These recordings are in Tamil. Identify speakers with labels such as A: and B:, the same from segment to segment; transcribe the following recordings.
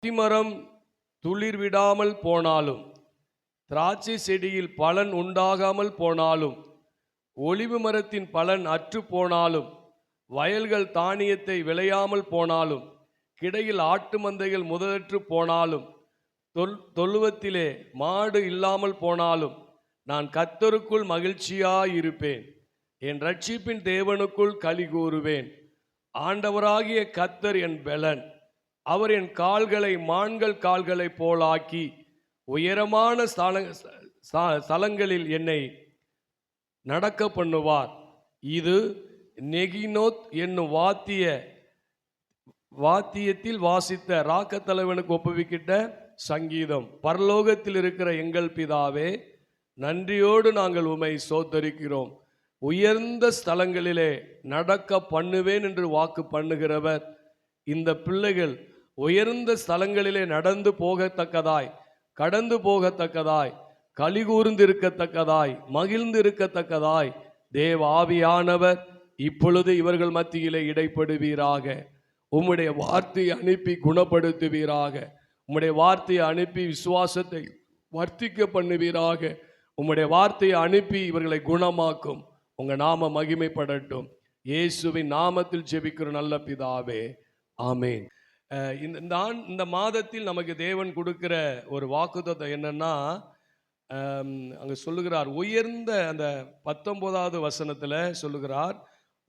A: அத்திமரம் துளிர் விடாமல் போனாலும், திராட்சை செடியில் பலன் உண்டாகாமல் போனாலும், ஒலிவு மரத்தின் பலன் அற்று போனாலும், வயல்கள் தானியத்தை விளையாமல் போனாலும், கிடையில் ஆட்டு மந்தைகள் முதலற்று போனாலும், தொழுவத்திலே மாடு இல்லாமல் போனாலும், நான் கர்த்தருக்குள் மகிழ்ச்சியாயிருப்பேன், என் இரட்சிப்பின் தேவனுக்குள் களி கூறுவேன். ஆண்டவராகிய கர்த்தர் என் பெலன், அவர் என் கால்களை மான்கள் கால்களை போலாக்கி உயரமான ஸ்தலங்களில் என்னை நடக்க பண்ணுவார். இது நெகினோத் என்னும் வாத்தியத்தில் வாசித்த ராக்க தலைவனுக்கு ஒப்புவிக்கிட்ட சங்கீதம். பரலோகத்தில் இருக்கிற எங்கள் பிதாவே, நன்றியோடு நாங்கள் உம்மை சோத்தரிக்கிறோம். உயர்ந்த ஸ்தலங்களிலே நடக்க பண்ணுவேன் என்று வாக்கு பண்ணுகிறவர், இந்த பிள்ளைகள் உயர்ந்த ஸ்தலங்களிலே நடந்து போகத்தக்கதாய், கடந்து போகத்தக்கதாய், கலிகூர்ந்து இருக்கத்தக்கதாய், மகிழ்ந்து இருக்கத்தக்கதாய் தேவ ஆவியானவர் இப்பொழுது இவர்கள் மத்தியிலே இடைப்படுவீராக. உம்முடைய வார்த்தையை அனுப்பி குணப்படுத்துவீராக. உம்முடைய வார்த்தையை அனுப்பி விசுவாசத்தை வர்த்திக்க பண்ணுவீராக. உம்முடைய வார்த்தையை அனுப்பி இவர்களை குணமாக்கும். உங்க நாம மகிமைப்படட்டும். இயேசுவின் நாமத்தில் ஜெபிக்கிற நல்ல பிதாவே, ஆமேன். இந்த மாதத்தில் நமக்கு தேவன் கொடுக்கிற ஒரு வாக்குத்தத்தம் என்னன்னா, அங்க சொல்லுகிறார், உயர்ந்த அந்த 19வது வசனத்துல சொல்லுகிறார்,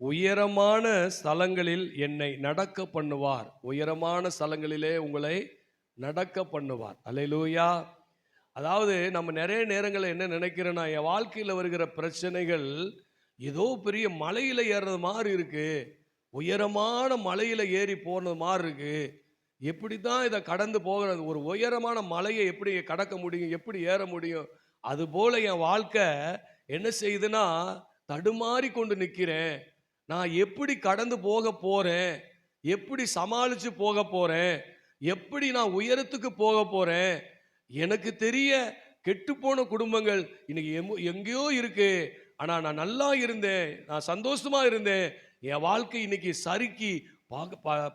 A: உயரமான ஸ்தலங்களில் என்னை நடக்க பண்ணுவார். உயரமான ஸ்தலங்களிலே உங்களை நடக்க பண்ணுவார். அல்லேலூயா. அதாவது நம்ம நிறைய நேரங்களில் என்ன நினைக்கிறோன்னா, என் வாழ்க்கையில் வருகிற பிரச்சனைகள் ஏதோ பெரிய மலையில ஏறுறது மாதிரி இருக்கு, உயரமான மலையில ஏறி போனது மாதிரி இருக்கு, எப்படி தான் இதை கடந்து போகிறது, ஒரு உயரமான மலையை எப்படி கடக்க முடியும், எப்படி ஏற முடியும், அதுபோல என் வாழ்க்கை என்ன செய்யுதுன்னா தடுமாறி கொண்டு நிற்கிறேன். நான் எப்படி கடந்து போக போறேன், எப்படி சமாளிச்சு போக போறேன், எப்படி நான் உயரத்துக்கு போக போறேன். எனக்கு தெரிய கெட்டுப்போன குடும்பங்கள் இன்னைக்கு எங்கேயோ இருக்கு. ஆனா நான் நல்லா இருந்தேன், நான் சந்தோஷமா இருந்தேன். என் வாழ்க்கை இன்னைக்கு சறுக்கி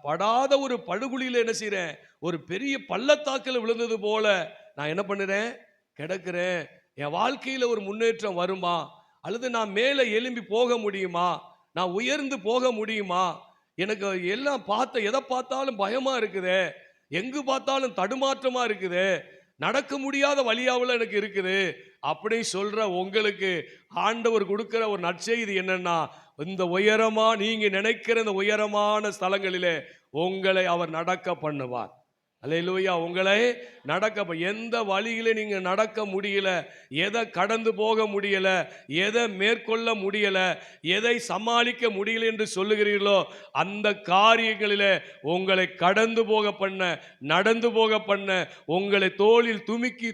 A: படாத ஒரு படுகுழியில் என்ன செய்றேன், ஒரு பெரிய பள்ளத்தாக்கில் விழுந்தது போல நான் என்ன பண்ணுறேன், கிடக்கிறேன். என் வாழ்க்கையில ஒரு முன்னேற்றம் வருமா, அல்லது நான் மேலே எழும்பி போக முடியுமா, நான் உயர்ந்து போக முடியுமா? எனக்கு எல்லாம் எதை பார்த்தாலும் பயமா இருக்குது, எங்கு பார்த்தாலும் தடுமாற்றமா இருக்குது, நடக்க முடியாத வழியாவில் எனக்கு இருக்குது அப்படி சொல்ற உங்களுக்கு ஆண்டவர் கொடுக்கிற ஒரு நற்செய்தி என்னன்னா, இந்த நீங்க நினைக்கிற இந்த உயரமான ஸ்தலங்களிலே உங்களை அவர் நடக்க பண்ணுவார். அல்லேலூயா. உங்களை நடக்க, எந்த வழியில நீங்க நடக்க முடியல, எதை கடந்து போக முடியல, எதை மேற்கொள்ள முடியல, எதை சமாளிக்க முடியல என்று சொல்லுகிறீர்களோ அந்த காரியங்களிலே உங்களை கடந்து போக பண்ண, நடந்து போக பண்ண, உங்களை தோளில்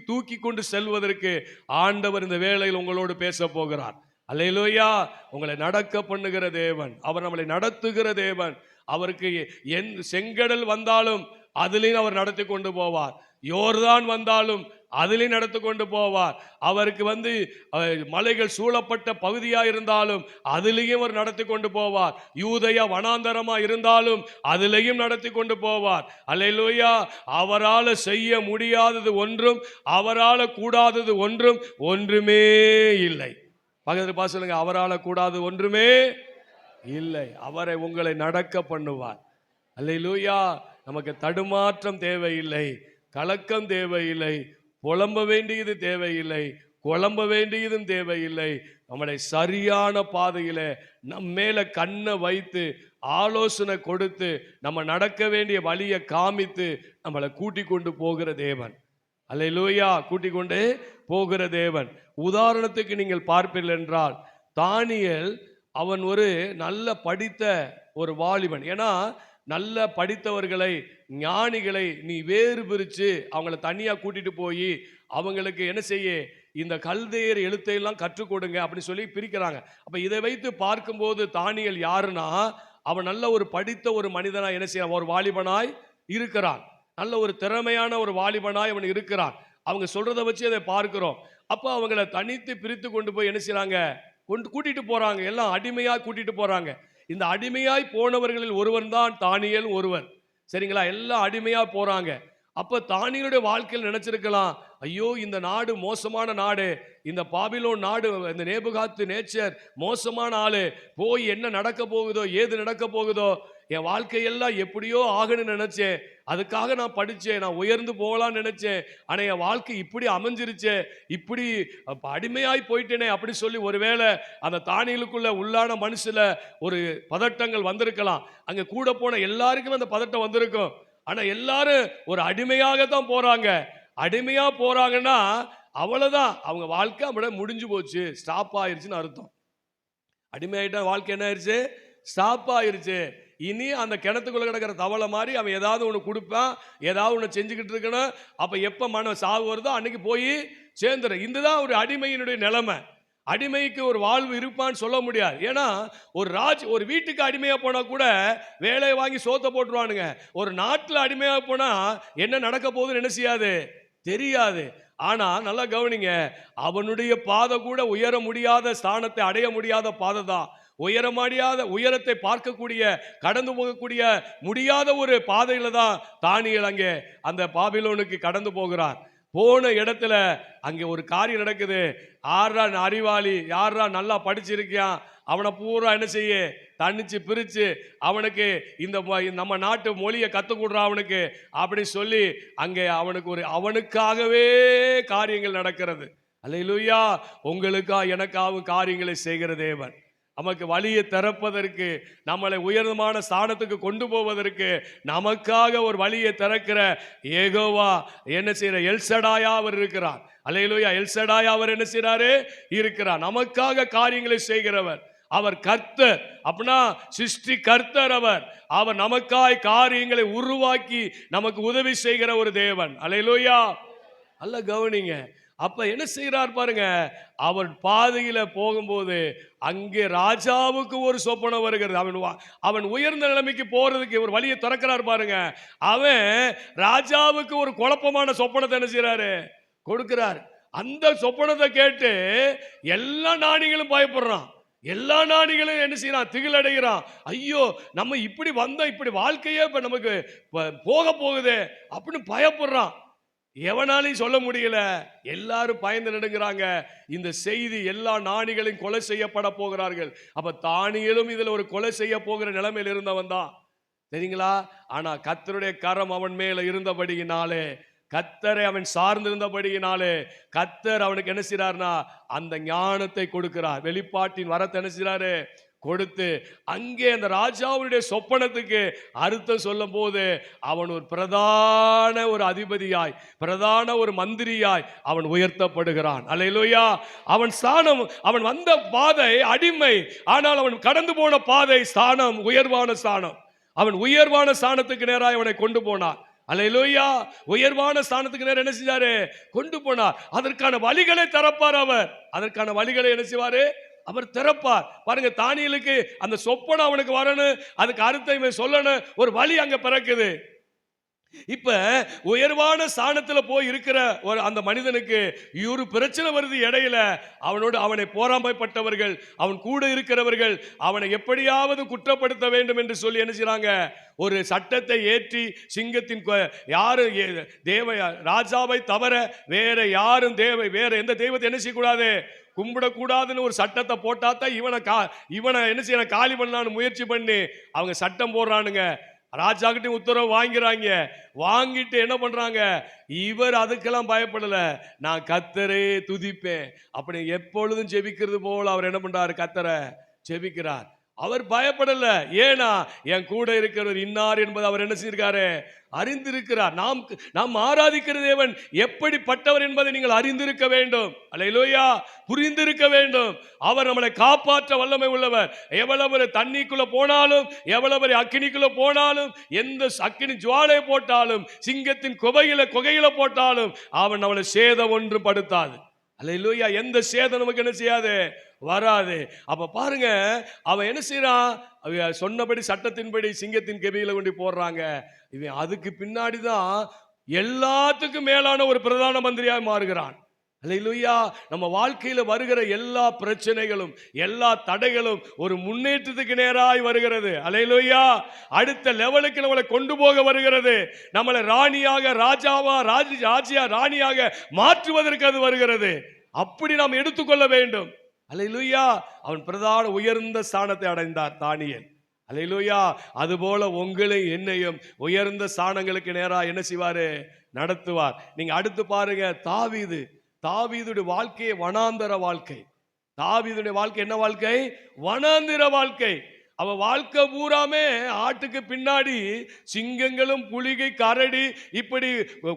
A: தூக்கி கொண்டு செல்வதற்கு ஆண்டவர் இந்த வேளையில் உங்களோடு பேச போகிறார். அல்லேலூயா. உங்களை நடக்க பண்ணுகிற தேவன், அவர் நம்மளை நடத்துகிற தேவன். அவருக்கு செங்கடல் வந்தாலும் அதிலையும் அவர் நடத்தி கொண்டு போவார், யோர்தான் வந்தாலும் அதிலையும் நடத்தி கொண்டு போவார். அவருக்கு மலைகள் சூழப்பட்ட பகுதியா இருந்தாலும் அதிலையும் அவர் நடத்தி கொண்டு போவார். யூதயா வனாந்தரமா இருந்தாலும் அதிலையும் நடத்தி கொண்டு போவார். அல்லேலூயா. அவரால் செய்ய முடியாதது ஒன்றும், அவரால் கூடாதது ஒன்றுமே இல்லை. பக்கத்துல பார்த்து சொல்லுங்க, அவரால் கூடாது ஒன்றுமே இல்லை. அவரை உங்களை நடக்க பண்ணுவார். அல்லேலூயா. நமக்கு தடுமாற்றம் தேவையில்லை, கலக்கம் தேவையில்லை, புலம்ப வேண்டியது தேவையில்லை, குழம்ப வேண்டியதும் தேவையில்லை. நம்மளை சரியான பாதையில நம்ம மேல கண்ணை வைத்து ஆலோசனை கொடுத்து நம்ம நடக்க வேண்டிய வழியை காமித்து நம்மளை கூட்டிக் கொண்டு போகிற தேவன். அல்லேலூயா. கூட்டிக் கொண்டு போகிற தேவன். உதாரணத்துக்கு நீங்கள் பார்ப்பீர்கள் என்றால், தானியேல் அவன் ஒரு நல்ல படித்த ஒரு வாலிபன். ஏன்னா நல்ல படித்தவர்களை, ஞானிகளை நீ வேறு பிரித்து அவங்கள தனியாக கூட்டிட்டு போய் அவங்களுக்கு என்ன செய்ய, இந்த கல்தேயர் எழுத்தையெல்லாம் கற்றுக் கொடுங்க அப்படின்னு சொல்லி பிரிக்கிறாங்க. அப்போ இதை வைத்து பார்க்கும்போது தானியேல் யாருன்னா, அவன் நல்ல ஒரு படித்த ஒரு மனிதனாய் என்ன செய்ய, ஒரு வாலிபனாய் இருக்கிறான். நல்ல ஒரு திறமையான ஒரு வாலிபனாய் அவன் இருக்கிறான். அவங்க சொல்றதை வச்சு அதை பார்க்கிறோம். அப்போ அவங்கள தனித்து பிரித்து கொண்டு போய் என்ன செய்யறாங்க, கூட்டிட்டு போறாங்க. எல்லாம் அடிமையாக கூட்டிட்டு போறாங்க. இந்த அடிமையாய் போனவர்களில் ஒருவன் தான் தானியேல் ஒருவர். சரிங்களா? எல்லாம் அடிமையா போறாங்க. அப்ப தானியலுடைய வாழ்க்கையில் நினைச்சிருக்கலாம், ஐயோ இந்த நாடு மோசமான நாடு, இந்த பாபிலோன் நாடு, இந்த நேபுகாத்து நேச்சர் மோசமான ஆளு, போய் என்ன நடக்க போகுதோ ஏது நடக்க போகுதோ, என் வாழ்க்கையெல்லாம் எப்படியோ ஆகணும்னு நினைச்சேன், அதுக்காக நான் படிச்சேன், நான் உயர்ந்து போகலான்னு நினைச்சேன், ஆனா என் வாழ்க்கை இப்படி அமைஞ்சிருச்சே, இப்படி அடிமையாய் போயிட்டேனே அப்படி சொல்லி ஒருவேளை அந்த தானியலுக்குள்ள உள்ளான மனுஷுல ஒரு பதட்டங்கள் வந்திருக்கலாம். அங்க கூட போன எல்லாருக்குமே அந்த பதட்டம் வந்திருக்கும். ஆனா எல்லாரும் ஒரு அடிமையாக தான் போறாங்க. அடிமையா போறாங்கன்னா அவ்வளவுதான், அவங்க வாழ்க்கை அப்படியே முடிஞ்சு போச்சு, ஸ்டாப் ஆயிருச்சுன்னு அர்த்தம். அடிமையாயிட்ட வாழ்க்கை என்ன ஆயிருச்சு? ஸ்டாப் ஆயிருச்சு. இனி அந்த கிணத்துக்குள்ள கிடக்கிற தவளை மாதிரி அவன் ஏதாவது ஒன்று கொடுப்பான், ஏதாவது ஒன்று செஞ்சுக்கிட்டு இருக்கணும். அப்ப எப்ப மன சாவு வருதோ அன்னைக்கு போய் சேர்ந்துடும். இதுதான் ஒரு அடிமையினுடைய நிலைமை. அடிமைக்கு ஒரு வாழ்வு இருப்பான்னு சொல்ல முடியாது. ஏன்னா ஒரு வீட்டுக்கு அடிமையா போனா கூட வேலையை வாங்கி சோத்த போட்டுருவானுங்க. ஒரு நாட்டில் அடிமையா போனா என்ன நடக்க போகுதுன்னு என்ன செய்யாது, தெரியாது. ஆனா நல்லா கவனிங்க, அவனுடைய பாதை கூட உயர முடியாத ஸ்தானத்தை அடைய முடியாத பாதை தான். உயரத்தை பார்க்கக்கூடிய, கடந்து போகக்கூடிய முடியாத ஒரு பாதையில தான் தானியேல் அங்கே அந்த பாபிலோனுக்கு கடந்து போகிறார். போன இடத்துல அங்கே ஒரு காரியம் நடக்குது. யாரா அறிவாளி, யாரா நல்லா படிச்சிருக்கியான், அவனை பூரா என்ன செய்ய தன்னிச்சு பிரிச்சு அவனுக்கு இந்த நம்ம நாட்டு மொழியை கத்துக்கூடுறா அவனுக்கு அப்படி சொல்லி அங்கே அவனுக்காகவே காரியங்கள் நடக்கிறது. அல்லேலூயா. உங்களுக்கா எனக்காகவும் காரியங்களை செய்கிற தேவன், நமக்கு வழியை திறப்பதற்கு, நம்மளை உயர்ந்தமான ஸ்தானத்துக்கு கொண்டு போவதற்கு நமக்காக ஒரு வழியை திறக்கிற யெகோவா என்ன செய்யற எல்சடாயா அவர் இருக்கிறார். அல்லேலூயா. எல்சடாயா அவர் என்ன செய்யறாரு? இருக்கிறார். நமக்காக காரியங்களை செய்கிறவர் அவர். கர்த்தர் அப்படின்னா சிருஷ்டி கர்த்தர் அவர் நமக்காய் காரியங்களை உருவாக்கி நமக்கு உதவி செய்கிற ஒரு தேவன். அல்லேலூயா. அல்ல கவனிங்க. அப்ப என்ன செய்யறார் பாருங்க, அவர் பாதையில போகும்போது அங்கே ராஜாவுக்கு ஒரு சொப்பனம் வருகிறது. அவன் உயர்ந்த நிலைமைக்கு போறதுக்கு ஒரு வழியை திறக்கிறார் பாருங்க. அவன் ராஜாவுக்கு ஒரு குழப்பமான சொப்பனத்தை என்ன செய்யறாரு? கொடுக்கிறார். அந்த சொப்பனத்தை கேட்டு எல்லா ஞானிகளும் பயப்படுறான். எல்லா ஞானிகளும் என்ன செய்யறான்? திகில் அடைகிறான். ஐயோ நம்ம இப்படி வந்தோம், இப்படி வாழ்க்கையே இப்ப நமக்கு போக போகுது அப்படின்னு பயப்படுறான். எவனாலையும் சொல்ல முடியல. எல்லாரும் பயந்து நடுங்கிறாங்க. இந்த செய்தி எல்லா ஞானிகளையும் கொலை செய்யப்பட போகிறார்கள். அப்ப தானியேலும் இதுல ஒரு கொலை செய்ய போகிற நிலைமையில் இருந்தவன் தான், சரிங்களா? ஆனா கர்த்தருடைய கரம் அவன் மேல இருந்தபடியினாலே, கர்த்தரை அவன் சார்ந்திருந்தபடியினாலே கர்த்தர் அவனுக்கு என்ன செய்றார்னா அந்த ஞானத்தை கொடுக்கிறார். வெளிப்பாட்டின் வரத்தை என்ன செய்றாரு? கொடுத்து அங்கே அந்த ராஜாவுடைய சொப்பனத்துக்கு அர்த்தம் சொல்லும் போது அவன் ஒரு பிரதான ஒரு அதிபதியாய், பிரதான ஒரு மந்திரியாய் அவன் உயர்த்தப்படுகிறான். அல்லேலூயா. அவன் ஸ்தானம், அவன் வந்த பாதை அடிமை, ஆனால் அவன் கடந்து போன பாதை ஸ்தானம், உயர்வான ஸ்தானம். அவன் உயர்வான ஸ்தானத்துக்கு நேராக அவனை கொண்டு போனார். அல்லேலூயா. உயர்வான ஸ்தானத்துக்கு நேரம் என்ன செஞ்சாரு? கொண்டு போனார். அதற்கான வழிகளை திறப்பார் அவர். அதற்கான வழிகளை என்ன செய்வாரு? அவர் திறப்பார். பாருங்க, தானியேலுக்கு அந்த சொப்பனம் அவனுக்கு வரணும், அதுக்கு அர்த்தம் சொல்லணும், ஒரு வழி அங்க பிறக்குது. இப்ப உயர்வான ஸ்தானத்துல போய் இருக்கிற ஒரு அந்த மனிதனுக்கு ஒரு பிரச்சனை வருது இடையில. அவனை போராமைப்பட்டவர்கள், அவன் கூட இருக்கிறவர்கள் அவனை எப்படியாவது குற்றப்படுத்த வேண்டும் என்று சொல்லி என்ன செய்றாங்க? ஒரு சட்டத்தை ஏற்றி சிங்கத்தின் யாரு ராஜாவை தவிர வேற யாரும் வேற எந்த தெய்வத்தை என்ன செய்யக்கூடாது? கும்பிடக்கூடாதுன்னு ஒரு சட்டத்தை போட்டாத்தான் இவனை என்ன செய்யணும்? காலி பண்ணலான்னு முயற்சி பண்ணி அவங்க சட்டம் போடுறானுங்க. ராஜா கிட்ட உத்தரவு வாங்கிறாங்க. வாங்கிட்டு என்ன பண்றாங்க? இவர் அதுக்கெல்லாம் பயப்படல. நான் கர்த்தரே துதிப்பேன் அப்படி எப்பொழுதும் ஜெபிக்கிறது போல அவர் என்ன பண்றாரு? கர்த்தரை ஜெபிக்கிறார். அவர் பயப்படல. ஏனா என் கூட இருக்கிறவர் இன்னார் என்பது அவர் என்ன செய்திருக்காரு? அறிந்திருக்கிறார். நாம் ஆராதிக்கிற தேவன் எப்படிப்பட்டவர் என்பதை நீங்கள் அறிந்திருக்க வேண்டும். அல்லேலூயா. புரிந்திருக்க வேண்டும். அவர் நம்மளை காப்பாற்ற வல்லமை உள்ளவர். எவ்வளவு தண்ணிக்குள்ள போனாலும், எவ்வளவு அக்கினிக்குள்ள போனாலும், எந்த அக்கினி ஜுவாலை போட்டாலும், சிங்கத்தின் குகையில போட்டாலும் அவன் நம்மளை சேதம் ஒன்று படுத்தாது. அல்லேலூயா. எந்த சேதம் நமக்கு என்ன செய்யாது? வராது. அப்ப பாருங்க, அவன் என்ன செய்யறான்? சொன்னபடி சட்டத்தின்படி சிங்கத்தின் கெபியில கொண்டு போடுறாங்க. இவன் அதுக்கு பின்னாடிதான் எல்லாத்துக்கும் மேலான ஒரு பிரதான மந்திரியாக மாறுகிறான். அல்லேலூயா. நம்ம வாழ்க்கையில வருகிற எல்லா பிரச்சனைகளும் எல்லா தடைகளும் ஒரு முன்னேற்றத்துக்கு நேராய் வருகிறது. அல்லேலூயா. அடுத்த லெவலுக்கு நம்மளை கொண்டு போக வருகிறது. நம்மளை ராணியாக ராஜியா ராணியாக மாற்றுவதற்கு அது வருகிறது. அப்படி நாம் எடுத்துக்கொள்ள வேண்டும். அல்லேலூயா. அவன் பிரதான உயர்ந்த ஸ்தானத்தை அடைந்தார் தானியேல். அல்லேலூயா. அதுபோல உங்களை என்னையும் உயர்ந்த ஸ்தானங்களுக்கு நேரா என்ன செய்வாரு? நடத்துவார். நீங்க அடுத்து பாருங்க, தாவீதுடைய வாழ்க்கையை வனாந்தர வாழ்க்கை. தாவீதுடைய வாழ்க்கை என்ன வாழ்க்கை? வனாந்திர வாழ்க்கை. அவ வாழ்க்கை பூராமே ஆட்டுக்கு பின்னாடி சிங்கங்களும் புலிகை கரடி இப்படி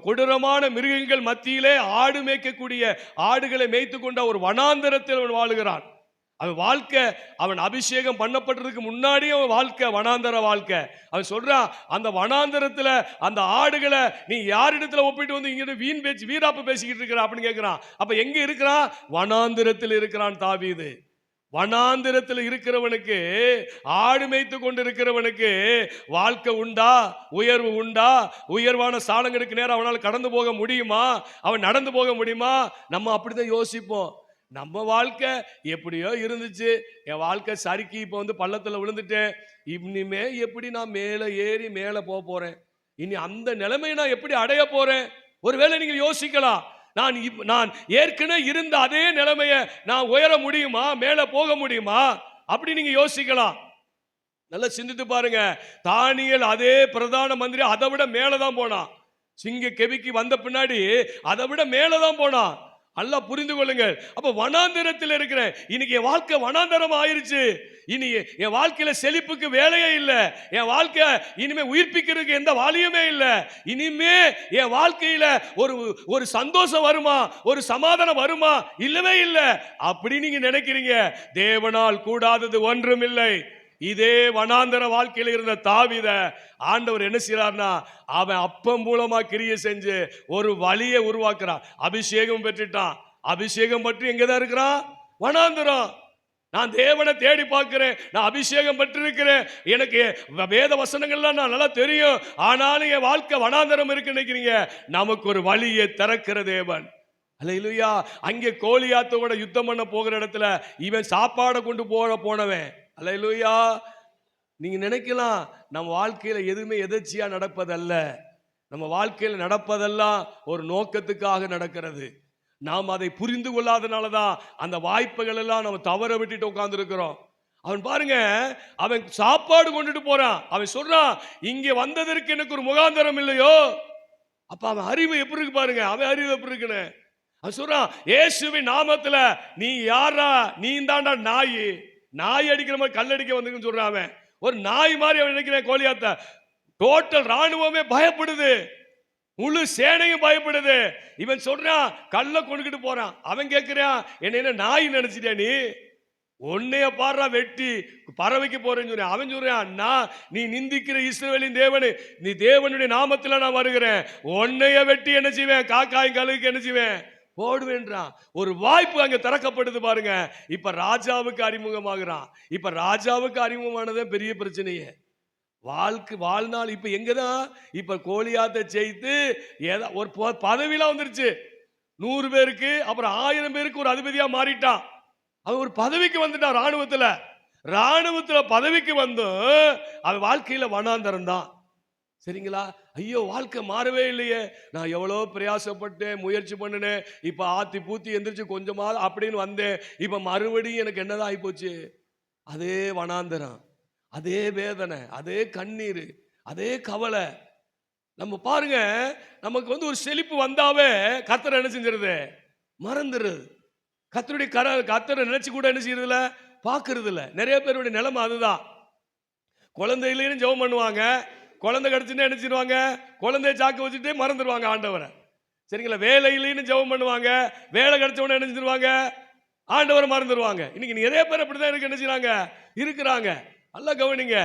A: கொடூரமான மிருகங்கள் மத்தியிலே ஆடு மேய்க்கக்கூடிய ஆடுகளை மேய்த்து கொண்ட ஒரு வனாந்தரத்தில் அவன் வாழுகிறான். அவன் வாழ்க்கை, அவன் அபிஷேகம் பண்ணப்படுறதுக்கு முன்னாடி அவன் வாழ்க்கை வனாந்தர வாழ்க்கை. அவன் சொல்றான், அந்த வனாந்தரத்துல அந்த ஆடுகளை நீ யாரிடத்துல ஒப்பிட்டு வந்து இங்க வீராப்பு பேசிக்கிட்டு இருக்கிற அப்படின்னு கேட்கிறான். அப்ப எங்க இருக்கிறான்? வனாந்திரத்தில் இருக்கிறான் தாவீது. வனாந்திரத்தில் இருக்கிறவனுக்கு, ஆடு மேய்த்து கொண்டு இருக்கிறவனுக்கு வாழ்க்கை உண்டா? உயர்வு உண்டா? உயர்வான சாலங்களுக்கு நேரம் அவனால் கடந்து போக முடியுமா? அவன் நடந்து போக முடியுமா? நம்ம அப்படிதான் யோசிப்போம். நம்ம வாழ்க்கை எப்படியோ இருந்துச்சு, என் வாழ்க்கை சறுக்கி இப்போ வந்து பள்ளத்தில் விழுந்துட்டேன், இனிமே எப்படி நான் மேலே ஏறி மேலே போக போறேன், இனி அந்த நிலைமையை நான் எப்படி அடைய போறேன்? ஒருவேளை நீங்கள் யோசிக்கலாம், நான் ஏற்கனவே இருந்த அதே நிலைமையை நான் உயர முடியுமா? மேலே போக முடியுமா? அப்படி நீங்க யோசிக்கலாம். நல்லா சிந்தித்து பாருங்க. தானியேல் அதே பிரதான மந்திரி அதை விட மேலதான் போனான். சிங்க கெபிக்கு வந்த பின்னாடி அதை விட மேலதான் போனான். நல்லா புரிந்து கொள்ளுங்கள். அப்ப வனாந்தரத்தில் இருக்கிறேன். இன்னைக்கு என் வாழ்க்கை வனாந்தரம் ஆயிருச்சு. இனி என் வாழ்க்கையில செழிப்புக்கு வேலையே இல்லை. என் வாழ்க்கை இனிமே உயிர்ப்பிக்கிறதுக்கு எந்த வாலியுமே இல்லை. இனிமே என் வாழ்க்கையில ஒரு சந்தோஷம் வருமா? ஒரு சமாதானம் வருமா? இல்லவே இல்லை. அப்படி நீங்க நினைக்கிறீங்க. தேவனால் கூடாதது ஒன்றும் இல்லை. இதே வனாந்தர வாழ்க்கையில் இருந்த தாவீத ஆண்டவர் என்ன செய்யறார்னா, அவன் அப்பம் மூலமா கிரியை செஞ்சு ஒரு வழியை உருவாக்குறான். அபிஷேகம் பெற்றுட்டான். அபிஷேகம் பற்றி எங்கதான் இருக்கிறான்? வனாந்தரம். நான் தேவனை தேடி பார்க்கிறேன், நான் அபிஷேகம் பெற்றிருக்கிறேன், எனக்கு வேத வசனங்கள்லாம் நான் நல்லா தெரியும், ஆனாலும் என் வாழ்க்கை வனாந்தரம் இருக்கு நினைக்கிறீங்க. நமக்கு ஒரு வழியை திறக்கிற தேவன். அல்லேலூயா. அங்கே கோலியாத்தோட யுத்தம் பண்ண போகிற இடத்துல இவன் சாப்பாடை கொண்டு போனவன். அல்லேலூயா. நீங்க நினைக்கலாம், நம்ம வாழ்க்கையில எதுவுமே எதர்ச்சியா நடப்பதல்ல. நம்ம வாழ்க்கையில நடப்பதெல்லாம் ஒரு நோக்கத்துக்காக நடக்கிறது. நாம் அதை புரிந்து கொள்ளாதனாலதான் அந்த வாய்ப்புகள் எல்லாம் நம்ம தவற விட்டுட்டு உட்கார்ந்து இருக்கிறோம். அவன் பாருங்க, அவன் சாப்பாடு கொண்டுட்டு போறான். அவன் சொல்றான், இங்க வந்ததற்கு எனக்கு ஒரு முகாந்தரம் இல்லையோ? அப்ப அவன் அறிவு எப்படி இருக்கு பாருங்க. அவன் அறிவு எப்படி இருக்குன்னு அவன் சொல்றான், இயேசுவின் நாமத்துல நீ யாரா? நீ தாண்டா நாய் அடிக்கிற மாதிரி கல்லடிக்க வந்து சொல்றான். அவன் ஒரு நாய் மாதிரி அவன் நினைக்கிறேன். கோலியாத்த டோட்டல் ராணுவமே பயப்படுது, முழு சேனையும் பயப்படுது. இவன் சொல்றான், கல்ல கொண்டுகிட்டு போறான். அவன் கேட்கிறான், என்ன நாய் நினைச்சிட்டியா நீ? உன்னைய பாடுறா வெட்டி பறவைக்கு போறேன்னு சொல்றேன். அவன் சொல்றான், நீ நிந்திக்கிற இஸ்ரவேலின் தேவனு, நீ தேவனுடைய நாமத்துல நான் வருகிறேன், உன்னைய வெட்டி என்ன செய்வேன்? காக்காயும் கழுகுக்கு என்ன செய்வேன்? போடுவேன்றான். ஒரு வாய்ப்பு அங்க திறக்கப்படுது பாருங்க. இப்ப ராஜாவுக்கு அறிமுகமாகிறான். இப்ப ராஜாவுக்கு அறிமுகமானதே பெரிய பிரச்சனையே. வாழ்நாள் இப்ப எங்கதான்? இப்ப கோலியாத்தை செய்து ஒரு பதவியெல்லாம் வந்துருச்சு. 100 பேருக்கு அப்புறம் 1000 பேருக்கு ஒரு அதிபதியா மாறிட்டான். அவன் ஒரு பதவிக்கு வந்துட்டான். ராணுவத்துல பதவிக்கு வந்து அவன் வாழ்க்கையில வனாந்தரம் தான். சரிங்களா? ஐயோ, வாழ்க்கை மாறவே இல்லையே, நான் எவ்வளோ பிரயாசப்பட்டேன், முயற்சி பண்ணினேன், இப்ப ஆத்தி பூத்தி எந்திரிச்சு கொஞ்சமா அப்படின்னு வந்தேன், இப்ப மறுபடியும் எனக்கு என்னதான் ஆயிப்போச்சு? அதே வனாந்தரம், அதே வேதனை, அதே கண்ணீர், அதே கவலை. நம்ம பாருங்க, நமக்கு வந்து ஒரு செழிப்பு வந்தாவே கர்த்தரை என்ன செஞ்சிருது? மறந்துடுறது. கர்த்தரை நினைச்சு கூட என்ன செய்யறதுல? பாக்குறது இல்ல. நிறைய பேருடைய நிலைமை அதுதான். குழந்தையிலேயும் ஜெபம் பண்ணுவாங்க, குழந்தை கிடைச்சுன்னு நினைச்சிருவாங்க, குழந்தைய சாக்கு வச்சுட்டு மறந்துடுவாங்க ஆண்டவரை. சரிங்களா? வேலையிலேன்னு ஜெபம் பண்ணுவாங்க, வேலை கிடைச்ச உடனே நினைச்சிருவாங்க, ஆண்டவரை மறந்துடுவாங்க. இன்னைக்கு நிறைய பேர் அப்படிதான் என்ன செய்றாங்க? இருக்கிறாங்க. நல்லா கவனிங்க.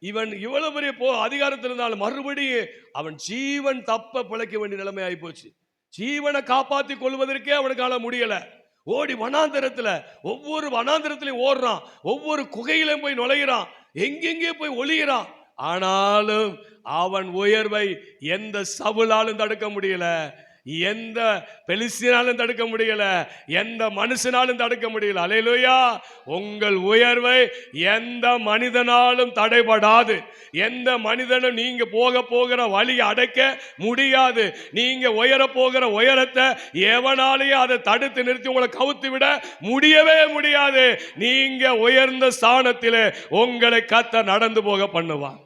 A: இவன் இவ்வளவு பெரிய அதிகாரத்தில் இருந்தாலும் மறுபடியும் அவன் ஜீவன் தப்ப பிழைக்க வேண்டிய நிலைமை ஆகி போச்சு. ஜீவனை காப்பாற்றி கொள்வதற்கே அவனுக்கால முடியல. ஓடி வனாந்தரத்துல, ஒவ்வொரு வனாந்தரத்திலையும் ஓடுறான், ஒவ்வொரு குகையிலும் போய் நுழைகிறான், எங்கெங்கே போய் ஒளிகிறான். ஆனாலும் அவன் உயர்வை எந்த சவுலாலும் தடுக்க முடியல, எந்த பெலிஸ்தீனாலும் தடுக்க முடியல, எந்த மனுஷனாலும் தடுக்க முடியல. அல்லேலூயா. உங்கள் உயர்வை எந்த மனிதனாலும் தடைபடாது. எந்த மனிதனும் நீங்க போகிற வழியை அடைக்க முடியாது. நீங்க உயர போகிற உயரத்தை எவனாலேயும் அதை தடுத்து நிறுத்தி உங்களை கவுத்து விட முடியவே முடியாது. நீங்க உயர்ந்த ஸ்தானத்திலே உங்களை கர்த்தர் நடந்து போக பண்ணுவார்.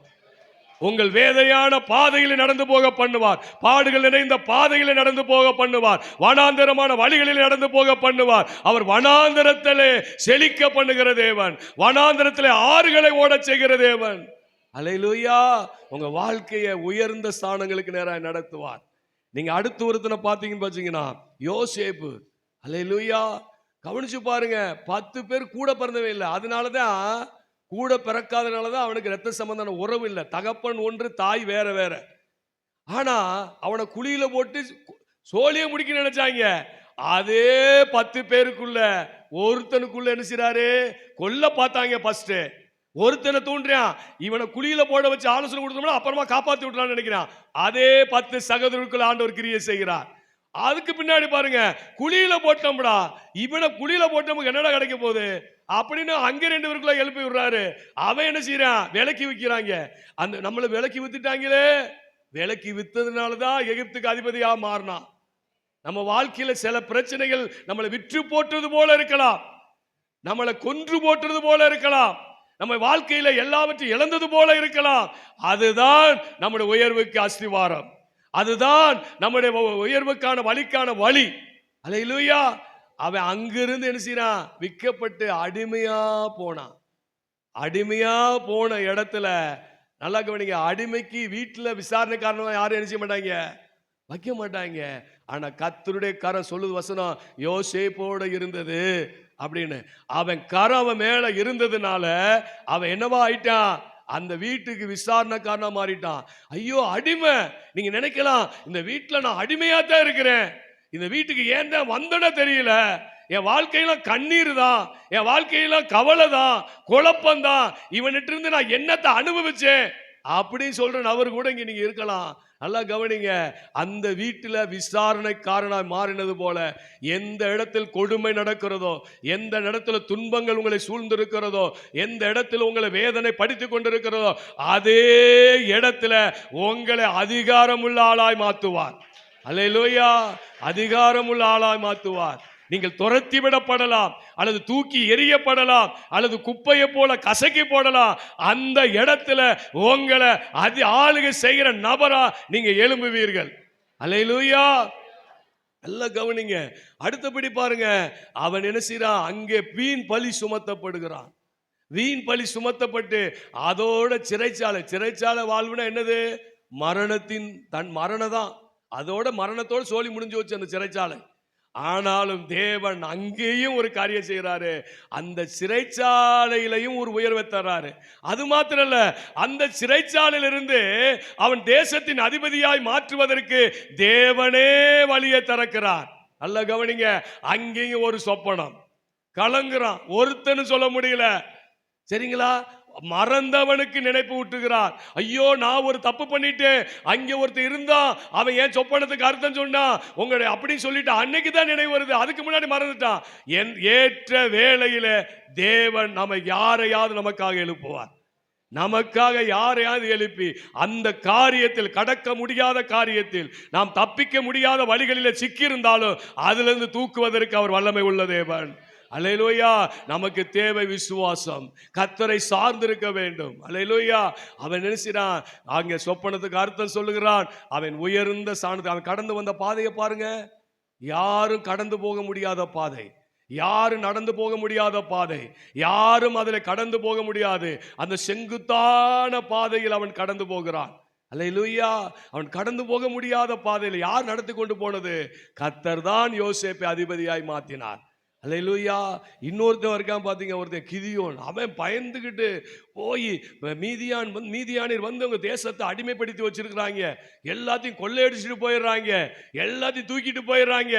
A: உங்கள் வேதனையான பாதையில் நடந்து போக பண்ணுவார். பாடுகள் நிறைந்த பாதையில் நடந்து போக பண்ணுவார். வனாந்தரமான வழிகளில் நடந்து போக பண்ணுவார். அவர் வனாந்தரத்திலே செழிக்க பண்ணுகிற தேவன், வனாந்தரத்திலே ஆறுகளை ஓடச் செய்கிற தேவன். அல்லேலூயா. உங்க வாழ்க்கையை உயர்ந்த ஸ்தானங்களுக்கு நேராக நடத்துவார். நீங்க அடுத்து ஒருத்தனை பார்த்தீங்கன்னா யோசேப்பு. அல்லேலூயா. கவனிச்சு பாருங்க, 10 பேர் கூட பிறந்தவே இல்லை. அதனாலதான் கூட பிறக்காதனாலதான் அவனுக்கு இரத்த சம்பந்தமான உறவு இல்லை. தகப்பன் ஒன்று, தாய் வேற வேற. ஆனா அவனை குழியில போட்டு சோழிய முடிக்க நினைச்சாங்க. அதே 10 பேருக்குள்ள ஒருத்தனுக்குள்ள என்ன செய்றாரு, கொல்ல பார்த்தாங்க. ஃபர்ஸ்ட் ஒருத்தனை தூண்டுறான், இவனை குழியில போட வச்சு ஆலோசனை கொடுத்தோம்னா அப்புறமா காப்பாத்தி விடலாம்னு நினைக்கிறான். அதே 10 சகோதரருக்குள்ள ஆண்டவர் கிரியை செய்கிறார். அதுக்கு பின்னாடி பாருங்க, குழியில போட்டோம்டா, இவனை குழியில போட்டோம் என்னடா கிடைக்க போகுது அப்படின்னு அங்க 2 பேருக்குள்ள எழுப்பி விடுறாரு. அவன் என்ன செய்யறான், விலைக்கு விற்கிறாங்க. அந்த நம்மளை விலைக்கு வித்துட்டாங்களே, விலைக்கு வித்ததுனாலதான் எகிப்துக்கு அதிபதியா மாறினான். நம்ம வாழ்க்கையில சில பிரச்சனைகள் நம்மளை விற்று போட்டது போல இருக்கலாம், நம்மளை கொன்று போட்டது போல இருக்கலாம், நம்ம வாழ்க்கையில எல்லாவற்றையும் இழந்தது போல இருக்கலாம். அதுதான் நம்முடைய உயர்வுக்கு அஸ்திவாரம், அதுதான் நம்முடைய உயர்வுக்கான வழிக்கான வழி. அல்லேலூயா. அவன் அங்கிருந்து என்ன செய்யறான், விற்கப்பட்டு அடிமையா போனான். அடிமையா போன இடத்துல நல்லா கவனிங்க, அடிமைக்கு வீட்டுல விசாரணை காரணமா யாரும் என்ன செய்ய மாட்டாங்க, வைக்க மாட்டாங்க. ஆனா கர்த்தருடைய கரம் சொல்லுது வசனம், யோசேப்போட இருந்தது அப்படின்னு. அவன் கரம் அவன் மேல இருந்ததுனால அவன் என்னவா ஆயிட்டான், அந்த வீட்டுக்கு விசாரணை காரணம் மாறிட்டான். ஐயோ அடிமை. நீங்க நினைக்கலாம், இந்த வீட்டுல நான் அடிமையா தான் இருக்கிறேன், இந்த வீட்டுக்கு ஏன் தான் வந்தன தெரியல, என் வாழ்க்கையில கண்ணீர் தான், என் வாழ்க்கையில கவலை தான், குழப்பம் தான், இவனிட்டு இருந்து நான் என்னத்தை அனுபவிச்சேன் அப்படின்னு சொல்ற நபர் கூட இங்க நீங்க இருக்கலாம். நல்லா கவனிங்க, அந்த வீட்டில் விசாரணைக்காரனாய் மாறினது போல எந்த இடத்தில் கொடுமை நடக்கிறதோ, எந்த இடத்துல துன்பங்கள் உங்களை சூழ்ந்திருக்கிறதோ, எந்த இடத்துல உங்களை வேதனை படித்துக் கொண்டிருக்கிறதோ, அதே இடத்துல உங்களை அதிகாரமுள்ள ஆளாய் மாற்றுவார். அல்லேலூயா. அதிகாரமுள்ள ஆளாய் மாற்றுவார். நீங்கள் துரத்தி விடப்படலாம், அல்லது தூக்கி எறியப்படலாம், அல்லது குப்பையை போல கசக்கி போடலாம். அந்த இடத்துல உங்களை ஆளுகை செய்கிற நபரா நீங்க எழும்புவீர்கள். அல்லேலூயா. நல்லா கவனிங்க. அடுத்தபடி பாருங்க, அவன் என்ன செய்றான், அங்கே வீண் பழி சுமத்தப்படுகிறான். வீண் பழி சுமத்தப்பட்டு அதோட சிறைச்சாலை வாழ்வுனா என்னது, மரணத்தின் மரணம் தான். அதோட மரணத்தோடு சோழி முடிஞ்சு வச்சு அந்த சிறைச்சாலை. ஆனாலும் தேவன் அங்கேயும் ஒரு காரியம் செய்யறாரு, அந்த சிறைச்சாலையிலையும் ஒரு உயர்வை தர்றாரு. அது மாத்திரம் இல்ல, அந்த சிறைச்சாலையிலிருந்து அவன் தேசத்தின் அதிபதியாய் மாற்றுவதற்கு தேவனே வழியை திறக்கிறார். நல்ல கவனிங்க, அங்கேயும் ஒரு சொப்பனம். கலங்குறான், ஒருத்தன்னு சொல்ல முடியல. சரிங்களா? மறந்தவனுக்கு நினைப்பு ஊட்டுகிறார். ஐயோ நான் ஒரு தப்பு பண்ணிட்டேன், அங்கே ஒருத்தர் இருந்தா அவன் ஏன் சொப்பனத்துக்கு அர்த்தம் சொன்னா உங்களுடைய அப்படின்னு சொல்லிட்டு அன்னைக்கு தான் நினைவு வருது, அதுக்கு முன்னாடி மறந்துட்டான். ஏற்ற வேளையில தேவன் நம்ம யாரையாவது நமக்காக எழுப்புவார். நமக்காக யாரையாவது எழுப்பி அந்த காரியத்தில், கடக்க முடியாத காரியத்தில், நாம் தப்பிக்க முடியாத வழிகளில் சிக்கியிருந்தாலும் அதிலிருந்து தூக்குவதற்கு அவர் வல்லமை உள்ள தேவன். அல்லேலூயா. நமக்கு தேவை விசுவாசம், கர்த்தரை சார்ந்திருக்க வேண்டும். அல்லேலூயா. அவன் நினைச்சான், அங்கே சொப்பனத்துக்கு அர்த்தம் சொல்லுகிறான். அவன் உயர்ந்த சாணத்தை, அவன் கடந்து வந்த பாதையை பாருங்க, யாரும் கடந்து போக முடியாத பாதை, யாரும் நடந்து போக முடியாத பாதை, யாரும் அதில் கடந்து போக முடியாது. அந்த செங்குத்தான பாதையில் அவன் கடந்து போகிறான். அல்லேலூயா. அவன் கடந்து போக முடியாத பாதையில் யார் நடத்தி கொண்டு போனது? கர்த்தர் தான் யோசேப்பை அதிபதியாய் மாற்றினார். அல்லேலூயா. இன்னொருத்தன் இருக்கான் பாத்தீங்க, ஒருத்தன் கிதியோன். அவன் பயந்துகிட்டு போய் மீதியானியர் வந்து அவங்க தேசத்தை அடிமைப்படுத்தி வச்சிருக்கிறாங்க, எல்லாத்தையும் கொள்ளையடிச்சுட்டு போயிடுறாங்க, எல்லாத்தையும் தூக்கிட்டு போயிடுறாங்க,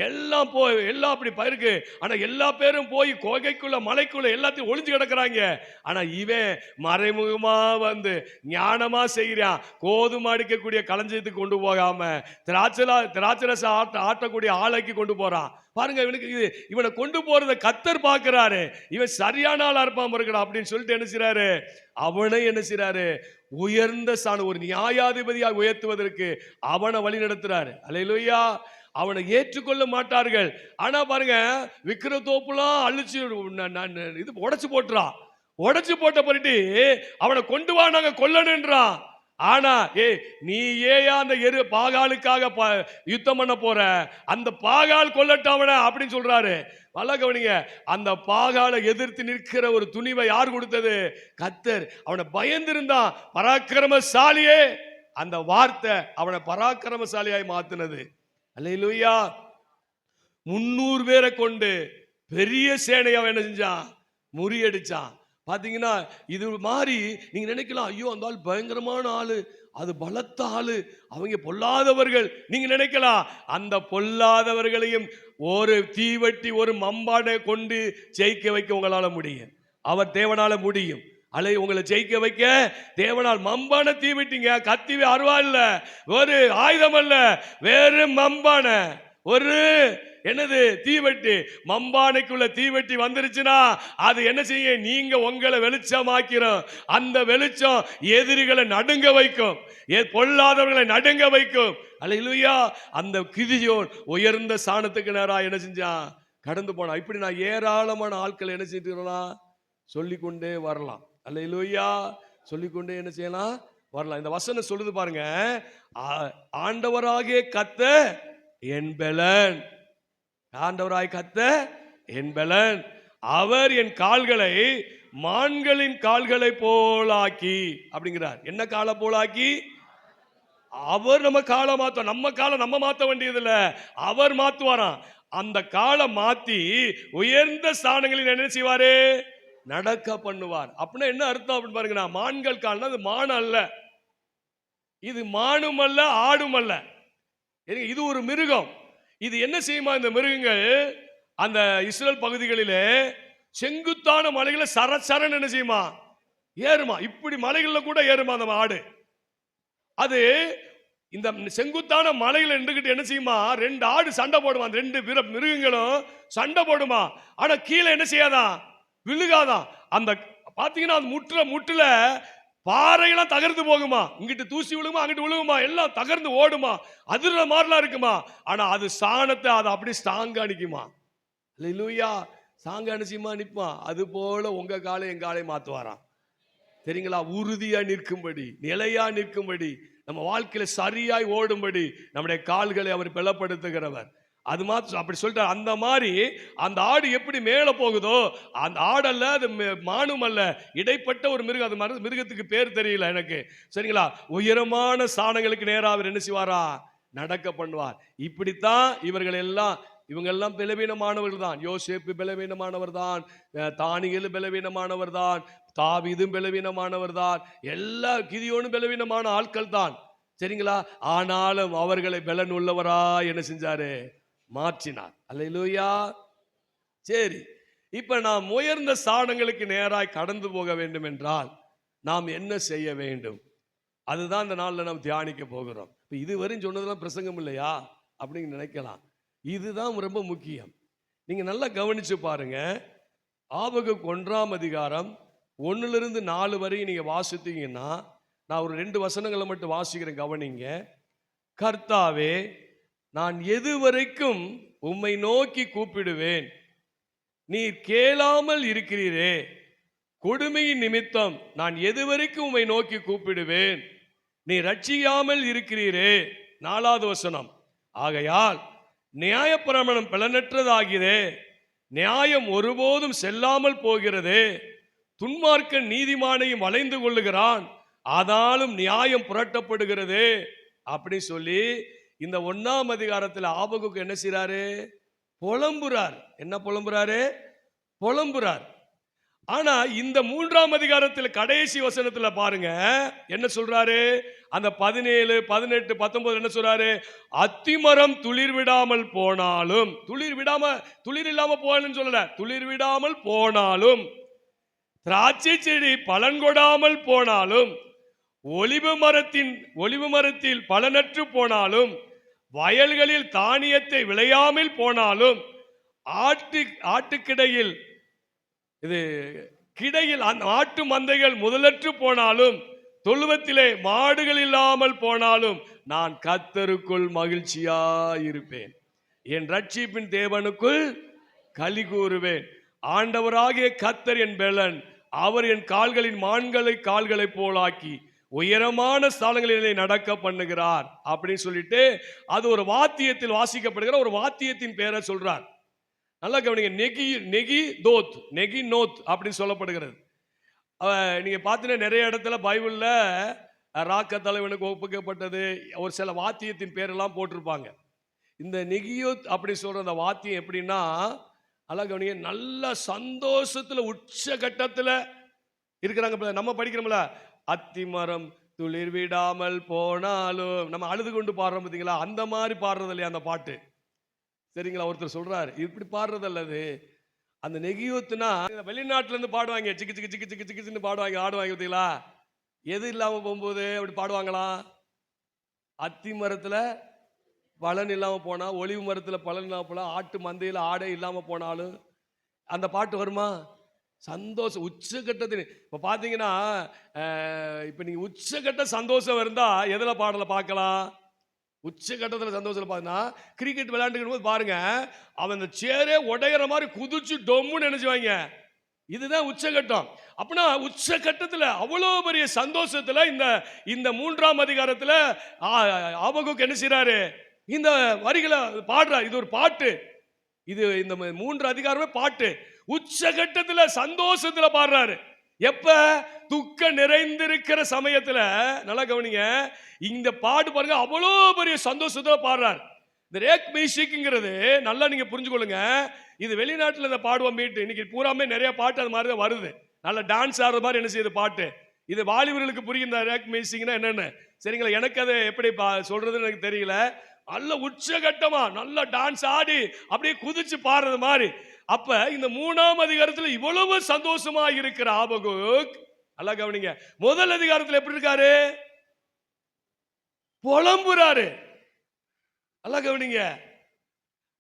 A: எல்லாம் அப்படி பயிருக்கு. ஆனா எல்லா பேரும் போய் குகைக்குள்ள மலைக்குள்ள எல்லாத்தையும் ஒளிஞ்சு கிடக்குறாங்க. ஆனா இவன் மறைமுகமா வந்து ஞானமா செய்கிறான். கோதுமை அடிக்கக்கூடிய களஞ்சியத்துக்கு கொண்டு போகாம திராட்சரச ஆட்டக்கூடிய ஆலைக்கு கொண்டு போறான். பாருங்க, இவனை கொண்டு போறத கர்த்தர் பார்க்கிறாரு. இவன் சரியான ஆளா இருப்பான் இருக்கணும் அப்படின்னு சொல்லிட்டு என்ன செய்றாரு, அவனை என்ன செய்றாரு, உயர்ந்த ஸ்தானம், ஒரு நியாயாதிபதியாக உயர்த்துவதற்கு அவனை வழி நடத்துறாரு. அல்லேலூயா. அவனை ஏற்றுக்கொள்ள மாட்டார்கள். ஆனா பாருங்க, விக்கிரத்தோப்புலாம் அழிச்சு இது உடைச்சு போட்டுறான். உடைச்சு போட்ட பிறகு அவனை கொண்டு வா, நாங்க கொல்லணுன்றான். ஆனா நீ ஏயா அந்த பாகாலுக்காக யுத்தம் பண்ண போற, அந்த பாகால் கொல்லட்டவன அப்படின்னு சொல்றாரு. நல்லா கவனிங்க, அந்த பாகாலை எதிர்த்து நிற்கிற ஒரு துணிவை யார் கொடுத்தது? கர்த்தர். அவனை பயந்திருந்தான். பராக்கிரமசாலியே, அந்த வார்த்தை அவனை பராக்கிரமசாலியாய் மாத்தினது. அல்லேலூயா. 300 பேரை கொண்டு பெரிய சேனையை என்ன செஞ்சான், முறியடிச்சான். பாத்தீங்கன்னா இது மாதிரி நீங்க நினைக்கலாம், ஐயோ அந்த ஆள் பயங்கரமான ஆளு, அது பலத்த ஆளு, அவங்க பொல்லாதவர்கள் நீங்க நினைக்கலாம். அந்த பொல்லாதவர்களையும் ஒரு தீவட்டி ஒரு மம்பானை கொண்டு ஜெயிக்க வைக்க உங்களால முடியும். அவர் தேவனால முடியும். உங்களை ஜெயிக்க வைக்க தேவனால். மம்பான தீவட்டிங்க, கத்திவே அருவா இல்ல, ஒரு ஆயுதம் அல்ல, வேறு மம்பான ஒரு என்னது தீவட்டி. மம்பானைக்குள்ள தீவட்டி வந்துருச்சுன்னா அது என்ன செய்ய, நீங்க உங்களை வெளிச்சமாக்கிறோம். அந்த வெளிச்சம் எதிரிகளை நடுங்க வைக்கும், பொல்லாதவர்களை நடுங்க வைக்கும். அல்லேலூயா. அந்த கிதியோன் உயர்ந்த ஸ்தானத்துக்கு நேரா என்ன செஞ்சான், கடந்து போனான். இப்படி நான் ஏராளமான ஆட்கள் என்ன செய்யலாம், சொல்லிக்கொண்டே வரலாம். அல்லேலூயா. சொல்லிக்கொண்டே என்ன செய்யலாம், வரலாம். இந்த வசனம் சொல்லுது பாருங்க, ஆண்டவராகிய கர்த்தர் என் பெலன், ஆண்டவராய் கர்த்தர் என் பெலன், அவர் என் கால்களை மான்களின் கால்களை போலாக்கி அப்படிங்கிறார். என்ன காலை போலாக்கி? அவர் நம்ம காலை மாத்த, நம்ம காலை நம்ம மாத்த வேண்டியது இல்ல, அவர் மாத்துவாராம். அந்த காலை மாத்தி உயர்ந்த ஸ்தானங்களில் என்ன செய்வாரு, நடக்க பண்ணுவார். அப்படின்னா என்ன அர்த்தம் அப்படின்னு பாருங்க. மான்கள் கால்னா அது மான் அல்ல, இது மானும் அல்ல ஆடும் அல்ல, இது ஒரு மிருகம். இது என்ன செய்யுமா, இந்த மிருகங்கள் அந்த இஸ்ரேல் பகுதிகளிலே செங்குத்தான மலைகளை சரசரன் என்ன செய்யுமா, ஏறுமா. இப்படி மலைகள்ல கூட ஏறுமா அந்த ஆடு. அது இந்த செங்குத்தான மலைகள் நின்றுகிட்டு என்ன செய்யுமா, 2 ஆடு சண்டை போடுமா, 2 மிருகங்களும் சண்டை போடுமா. ஆனா கீழே என்ன செய்யாதான், விழுகாதான். அந்த பாத்தீங்கன்னா அந்த முட்டுல பாறையெல்லாம் தகர்ந்து போகுமா, இங்கிட்டு தூசி விழுகுமா, அங்கிட்டு விழுகுமா, எல்லாம் தகர்ந்து ஓடுமா, அதிர்ற மாதிரிலாம் இருக்குமா. ஆனா அது சாணத்தை அதை அப்படி ஸ்ட்ராங்கா நிக்குமா. அல்லேலூயா. ஸ்ட்ராங்கா நிச்சயமா நிற்பான். அது போல உங்க காலை என் காலை மாத்துவாராம். சரிங்களா? உறுதியா நிற்கும்படி, நிலையா நிற்கும்படி, நம்ம வாழ்க்கையில சரியாய் ஓடும்படி நம்முடைய கால்களை அவர் பலப்படுத்துகிறவர். அது மாத்திரம் அப்படி சொல்லிட்டார். அந்த மாதிரி அந்த ஆடு எப்படி மேல போகுதோ, அந்த ஆடல்ல, அது மானும் அல்ல, இடைப்பட்ட ஒரு மிருகம். அது மிருகத்துக்கு பேர் தெரியல எனக்கு, சரிங்களா? உயரமான ஸ்தானங்களுக்கு நேரா அவர் என்ன செய்வாரா, நடக்க பண்ணுவார். இப்படித்தான் இவர்கள் எல்லாம், இவங்க எல்லாம் பலவீனமானவர்கள் தான். யோசேப்பு பலவீனமானவர் தான், தானியேல் பலவீனமானவர் தான், தாவீதும் பலவீனமானவர் தான், எல்லா கிதியோனும் பலவீனமான ஆட்கள் தான், சரிங்களா? ஆனாலும் அவர்களை பலன் உள்ளவரா என்ன செஞ்சாரு, மாற்றினார். அல்லேலூயா. சரி, இப்ப நாம் உயர்ந்த ஸ்தானங்களுக்கு நேராய் கடந்து போக வேண்டும் என்றால் நாம் என்ன செய்ய வேண்டும்? அதுதான் இந்த நாள்ல நாம் தியானிக்க போகிறோம். இதுவரையும் சொன்னதெல்லாம் பிரசங்கம் இல்லையா அப்படின்னு நினைக்கலாம். இதுதான் ரொம்ப முக்கியம். நீங்க நல்லா கவனிச்சு பாருங்க. ஆபகுக் 1ஆம் அதிகாரம் 1-4 வரை நீங்க வாசித்தீங்கன்னா, நான் ஒரு 2 வசனங்களை மட்டும் வாசிக்கிறேன், கவனிங்க. கர்த்தாவே, நான் எதுவரைக்கும் உம்மை நோக்கி கூப்பிடுவேன், நீர் கேளாமல் இருக்கிறீரே. கொடுமையின் நிமித்தம் நான் எதுவரைக்கும் உம்மை நோக்கி கூப்பிடுவேன், நீ ரட்சியாமல் இருக்கிறீரே. 4வது வசனம், ஆகையால் நியாயப்பிரமாணம் பலனற்றதாகிறே, நியாயம் ஒருபோதும் செல்லாமல் போகிறதே. துன்மார்க்கன் நீதிமானையும் வளைந்து கொள்ளுகிறான், ஆனாலும் நியாயம் புரட்டப்படுகிறது. அப்படி சொல்லி இந்த 1ஆம் அதிகாரத்தில் ஆபகுக்கு என்ன செய்றாரு, புலம்புறார். என்ன புலம்புறாரு? புலம்புறார். ஆனா இந்த 3ஆம் அதிகாரத்தில் கடைசி வசனத்துல பாருங்க என்ன சொல்றாரு? அந்த 17, 18, 19 என்ன சொல்றாரு? அத்திமரம் துளிர் விடாமல் போனாலும், துளிர் இல்லாம போனாலும் சொல்லல, துளிர் விடாமல் போனாலும், திராட்சை செடி பலன் கொடாமல் போனாலும், ஒலிவு மரத்தில் பலனற்று போனாலும், வயல்களில் தானியத்தை விளையாமல் போனாலும், ஆட்டுக்கிடையில் கிடையில் ஆட்டு மந்தைகள் முதலற்று போனாலும், தொழுவத்திலே மாடுகள் இல்லாமல் போனாலும், நான் கர்த்தருக்குள் மகிழ்ச்சியாயிருப்பேன், என் ரட்சிப்பின் தேவனுக்குள் களி கூறுவேன். ஆண்டவராகிய கர்த்தர் என் பெலன், அவர் என் கால்களின் மான்களை கால்களை போலாக்கி உயரமான ஸ்தலங்களிலே நடக்க பண்ணுகிறார் அப்படின்னு சொல்லிட்டு அது ஒரு வாத்தியத்தில் வாசிக்கப்படுகிற ஒரு வாத்தியத்தின் பெயரை சொல்றார். நல்லா கவனிங்க. நெகி நோத் அப்படின்னு சொல்லப்படுகிறது. நீங்க பார்த்தீங்கன்னா நிறைய இடத்துல பைபிள்ல ராக்க தலைவனுக்கு ஒப்புக்கப்பட்டது ஒரு சில வாத்தியத்தின் பேரெல்லாம் போட்டிருப்பாங்க. இந்த நெகியோத் அப்படி சொல்ற அந்த வாத்தியம் எப்படின்னா, நல்லா கவனிங்க, நல்ல சந்தோஷத்துல உச்ச கட்டத்துல இருக்கிறாங்க. நம்ம படிக்கிறோம்ல, அத்திமரம் துளிர் விடாமல் போனாலும், நம்ம அழுது கொண்டு பாடுறோம் பார்த்தீங்களா, அந்த மாதிரி பாடுறது இல்லையா அந்த பாட்டு, சரிங்களா? ஒருத்தர் சொல்றாரு இப்படி பாடுறது அல்லது அந்த நெகியோத்துனா வெளிநாட்டுல இருந்து பாடுவாங்க, சிக்கு சிக்கு சிக்கு சிக்கு சிக்குன்னு பாடுவாங்க, ஆடுவாங்க பார்த்தீங்களா? எது இல்லாம போகும்போது அப்படி பாடுவாங்களாம்? அத்தி மரத்துல பலன் இல்லாம போனா, ஒலிவு மரத்துல பலன் இல்லாம போனா, ஆட்டு மந்தையில ஆடை இல்லாம போனாலும் அந்த பாட்டு வருமா? சந்தோஷம் உச்சகட்டத்தில். இப்ப பாத்தீங்கன்னா இப்ப நீங்க உச்சகட்ட சந்தோஷம் இருந்தா எதுல பாடல பார்க்கலாம்? உச்சகட்டத்தில் சந்தோஷம் பார்த்தீங்கன்னா கிரிக்கெட் விளையாண்டுக்கும் போது பாருங்க, அவன் அந்த சேரே உடையிற மாதிரி குதிச்சு டொம்முன்னு நினைச்சுவாங்க. இதுதான் உச்சகட்டம். அப்படின்னா உச்சகட்டத்தில் அவ்வளோ பெரிய சந்தோஷத்துல இந்த 3ஆம் அதிகாரத்தில் ஆபகுக்கு என்ன செய்றாரு? இந்த வரிகளை பாடுறார். இது ஒரு பாட்டு. இது இந்த 3 அதிகாரமே பாட்டு. உச்சகட்டத்தில் சந்தோஷத்துல பாடுறாரு. எப்ப? துக்க நிறைந்திருக்கிற சமயத்துல. நல்லா கவனிங்க, இந்த பாட்டு பாருங்க, அவ்வளோ பெரிய சந்தோஷத்துல பாடுறாரு. இந்த ரேக் மியூசிக்ங்கிறது நல்லா நீங்க புரிஞ்சுக்கொள்ளுங்க. இது வெளிநாட்டுல இந்த பாடுவோம் மீட்டு, இன்னைக்கு பூராமே நிறைய பாட்டு அது மாதிரி தான் வருது. நல்ல டான்ஸ் ஆடுற மாதிரி என்ன செய்யுது பாட்டு. இது வாலிபர்களுக்கு புரியும் இந்த ரேக் மியூசிக்னா என்னன்னு, சரிங்களா? எனக்கு அதை எப்படி சொல்றதுன்னு எனக்கு தெரியல. நல்ல உச்சகட்டமா நல்ல டான்ஸ் ஆடி அப்படியே குதிச்சு பாடுறது மாதிரி. அப்ப இந்த 3ஆம் அதிகாரத்தில் இவ்வளவு சந்தோஷமா இருக்கிற ஆபகுக், நல்லா கவனிங்க, முதல் அதிகாரத்தில் எப்படி இருக்காரு? புலம்புறாரு. நல்லா கவனிங்க.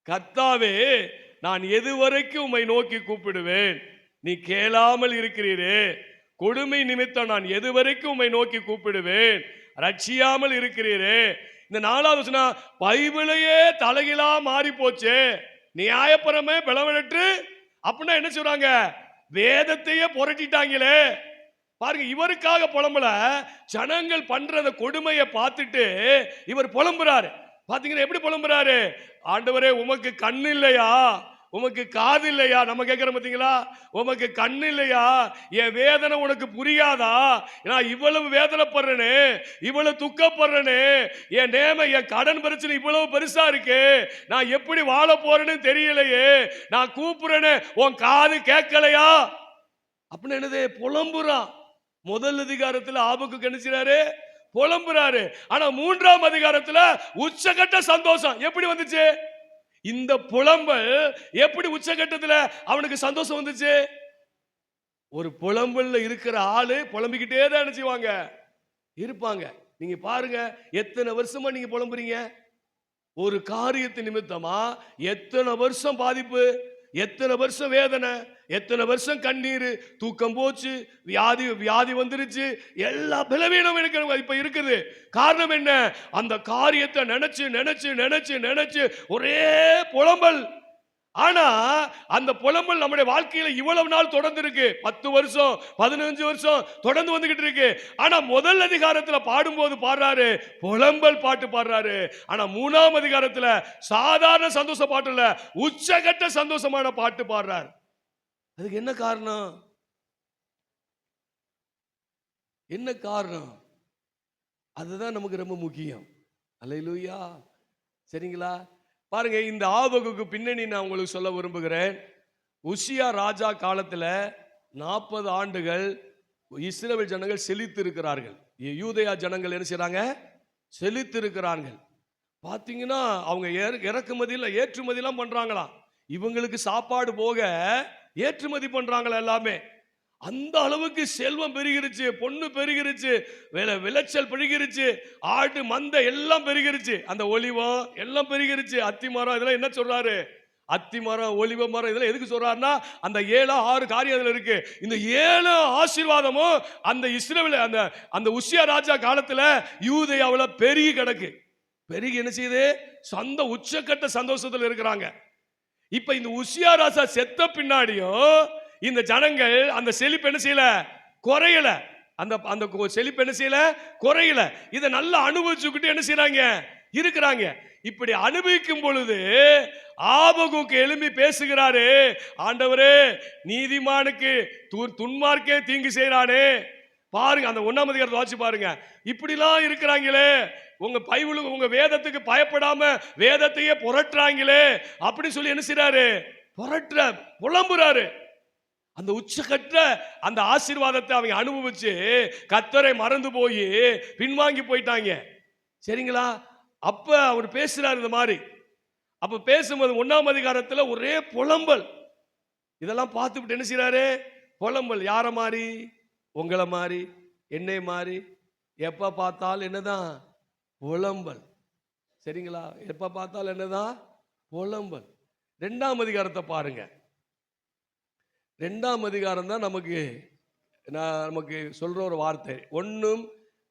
A: கர்த்தாவே, நான் எதுவரைக்கும் உம்மை நோக்கி கூப்பிடுவேன், நீ கேளாமல் இருக்கிறீரே. கொடுமை நிமித்தம் நான் எதுவரைக்கும் உம்மை நோக்கி கூப்பிடுவேன், ரட்சியாமல் இருக்கிறீரே. இந்த 4வது வசனம் பைபிளையே தலைகீழா மாறி போச்சு, நியாயபரமே பிளவனற்று. அப்படின்னா என்ன சொல்றாங்க? வேதத்தையே புரட்டிட்டாங்களே. பாருங்க, இவருக்காக புலம்பல, ஜனங்கள் பண்றத கொடுமையை பார்த்துட்டு இவர் புலம்புறாரு. பாத்தீங்கன்னா எப்படி புலம்புறாரு? ஆண்டவரே, உமக்கு கண் இல்லையா? உமக்கு காது இல்லையா? நம்ம கேட்கிறோம் பாத்தீங்களா? உமக்கு கண் இல்லையா? என் வேதனை உனக்கு புரியாதா? நான் இவ்வளவு வேதனைப்படுறேனே, இவ்வளவு துக்கப்படுறேனே, என் நேம என் கடன் பிரச்சனை இவ்வளவு பெருசா இருக்கு, நான் எப்படி வாழ போறேன்னு தெரியலையே, நான் கூப்பிடுறேனே உன் காது கேட்கலையா? அப்படின்னு என்னது புலம்புறான். முதல் அதிகாரத்தில் ஆபகுக்கு என்ன செய்றாரு? புலம்புறாரு. ஆனா 3ஆம் அதிகாரத்தில் உச்சகட்ட சந்தோஷம் எப்படி வந்துச்சு? இந்த புலம்பல் எப்படி உச்சகட்டத்தில் அவனுக்கு சந்தோஷம் வந்துச்சு? ஒரு புலம்பல்ல இருக்கிற ஆளு புலம்பிக்கிட்டே தான் என்ன செய்வாங்க? இருப்பாங்க. நீங்க பாருங்க, எத்தனை வருஷமா நீங்க புலம்புறீங்க? ஒரு காரியத்து நிமித்தமா எத்தனை வருஷம் பாதிப்பு, எத்தனை வருஷம் வேதனை, எத்தனை வருஷம் கண்ணீர், தூக்கம் போச்சு, வியாதி வந்துருச்சு, எல்லா பலவீனம் எனக்கு இப்ப இருக்குது. காரணம் என்ன? அந்த காரியத்தை நினைச்சு நினைச்சு நினைச்சு நினைச்சு ஒரே புலம்பல். ஆனா அந்த புலம்பல் நம்முடைய வாழ்க்கையில இவ்வளவு நாள் தொடர்ந்து இருக்கு. 10 வருஷம் 15 வருஷம் தொடர்ந்து வந்துகிட்டு இருக்கு. ஆனா முதல் அதிகாரத்துல பாடும்போது பாடுறாரு, புலம்பல் பாட்டு பாடுறாரு. ஆனா 3ஆம் அதிகாரத்துல சாதாரண சந்தோஷ பாட்டு இல்ல, உச்சகட்ட சந்தோஷமான பாட்டு பாடுறாரு. அதுக்கு என்ன காரணம்? என்ன காரணம்? அதுதான் நமக்கு ரொம்ப முக்கியம். அல்லேலூயா. சரிங்களா? பாருங்க, இந்த ஆபகுக்கு பின்னணி நான் உங்களுக்கு சொல்ல விரும்புகிறேன். உசியா ராஜா காலத்துல 40 ஆண்டுகள் இஸ்ரவேல் ஜனங்கள் செழித்து இருக்கிறார்கள். யூதேயா ஜனங்கள் என்ன செய்றாங்க? செழித்து இருக்கிறார்கள். பாத்தீங்கன்னா அவங்க இறக்குமதியில் ஏற்றுமதியெல்லாம் பண்றாங்களாம். இவங்களுக்கு சாப்பாடு போக ஏற்றுமதி பண்றாங்களா எல்லாமே. அந்த அளவுக்கு செல்வம் பெருகிருச்சு, பொண்ணு பெருகிருச்சு, விளைச்சல் பெருகிருச்சு, ஆடு மந்தை எல்லாம் பெருகிருச்சு, அந்த ஒலிவம் எல்லாம் பெருகிருச்சு. அத்தி மரம் இதெல்லாம் என்ன சொல்றாரு? அத்தி மரம், ஒலிவ மரம் இதெல்லாம் எதுக்கு சொல்றாருன்னா, அந்த 7-6 காரியம் அதுல இருக்கு. இந்த 7 ஆசீர்வாதமும் அந்த இஸ்ரவேல் அந்த உசியா ராஜா காலத்துல யூதேயாவுல பெருகி கிடக்கு. பெருகி என்ன செய்யுது? சொந்த உச்சக்கட்ட சந்தோஷத்துல இருக்கிறாங்க. இப்ப இந்த உசியா ராஜா செத்த பின்னாடியும் இந்த ஜனங்கள் அந்த செழிப்பு என்ன செய்யல? குறையல. அந்த அந்த செழிப்பு என்ன செய்யல? குறையல. இதை நல்லா அனுபவிச்சுக்கிட்டு என்ன செய்யறாங்க? இருக்கிறாங்க. இப்படி அனுபவிக்கும் பொழுது ஆபகுக்கு எழும்பி பேசுகிறாரு, ஆண்டவரே, நீதிமானுக்கு துன்மார்க்கே தீங்கு செய்யறானே. பாருங்க, அந்த 1ஆம் அதிகாரத்தை வாசி பாருங்க. இப்படிலாம் இருக்கிறாங்களே, உங்க பைபிளுக்கு உங்க வேதத்துக்கு பயப்படாம வேதத்தையே புரட்டுறாங்களே அப்படி சொல்லி என்ன செய்யறாரு? புலம்புறாரு. அந்த உச்சக்கட்ட அந்த ஆசீர்வாதத்தை அவங்க அனுபவிச்சு கர்த்தரை மறந்து போய் பின்வாங்கி போயிட்டாங்க. சரிங்களா? அப்ப அவர் பேசுறாரு இந்த மாதிரி. அப்ப பேசும்போது 1ஆம் அதிகாரத்துல ஒரே புலம்பல். இதெல்லாம் பார்த்துட்டு என்ன செய்யறாரு? புலம்பல். யார மாதிரி? உங்களை மாதிரி, என்னை மாதிரி. எப்ப பார்த்தாலும் என்னதான்? புலம்பல். சரிங்களா? எப்ப பார்த்தாலும் என்னதான்? புலம்பல். 2ஆம் அதிகாரத்தை பாருங்க. 2ஆம் அதிகாரம் தான் நமக்கு சொல்ற ஒரு வார்த்தை. 1ம்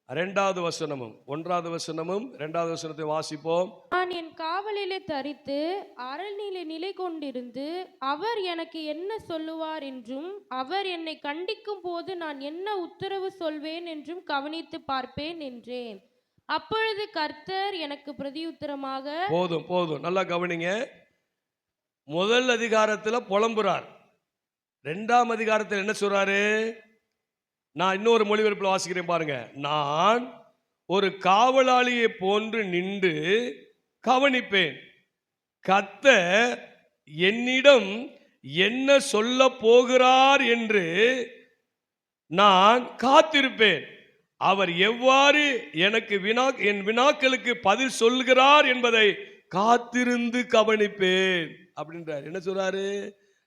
A: 2வது வசனமும் 1வது வசனமும் 2வது வசனத்தை வாசிப்போம்.
B: நான் என் காவலிலே தரித்து அரணிலே நிலை கொண்டிருந்து அவர் எனக்கு என்ன சொல்லுவார் என்றும் அவர் என்னை கண்டிக்கும் போது நான் என்ன உத்தரவு சொல்வேன் என்றும் கவனித்து பார்ப்பேன் என்றேன். அப்பொழுது கர்த்தர் எனக்கு பிரதியுத்தரமாக,
A: போதும் நல்லா கவனிங்க. முதல் அதிகாரத்துல புலம்புறார். 2ஆம் அதிகாரத்தில் என்ன சொல்றாரு? நான் இன்னொரு மொழிபெயர்ப்பில் வாசிக்கிறேன் பாருங்க. நான் ஒரு காவலாளியை போன்று நின்று கவனிப்பேன். கர்த்தர் என்னிடம் என்ன சொல்ல போகிறார் என்று நான் காத்திருப்பேன். அவர் எவ்வாறு எனக்கு என் வினாக்களுக்கு பதில் சொல்கிறார் என்பதை காத்திருந்து கவனிப்பேன் அப்படின்றார். என்ன சொல்றாரு?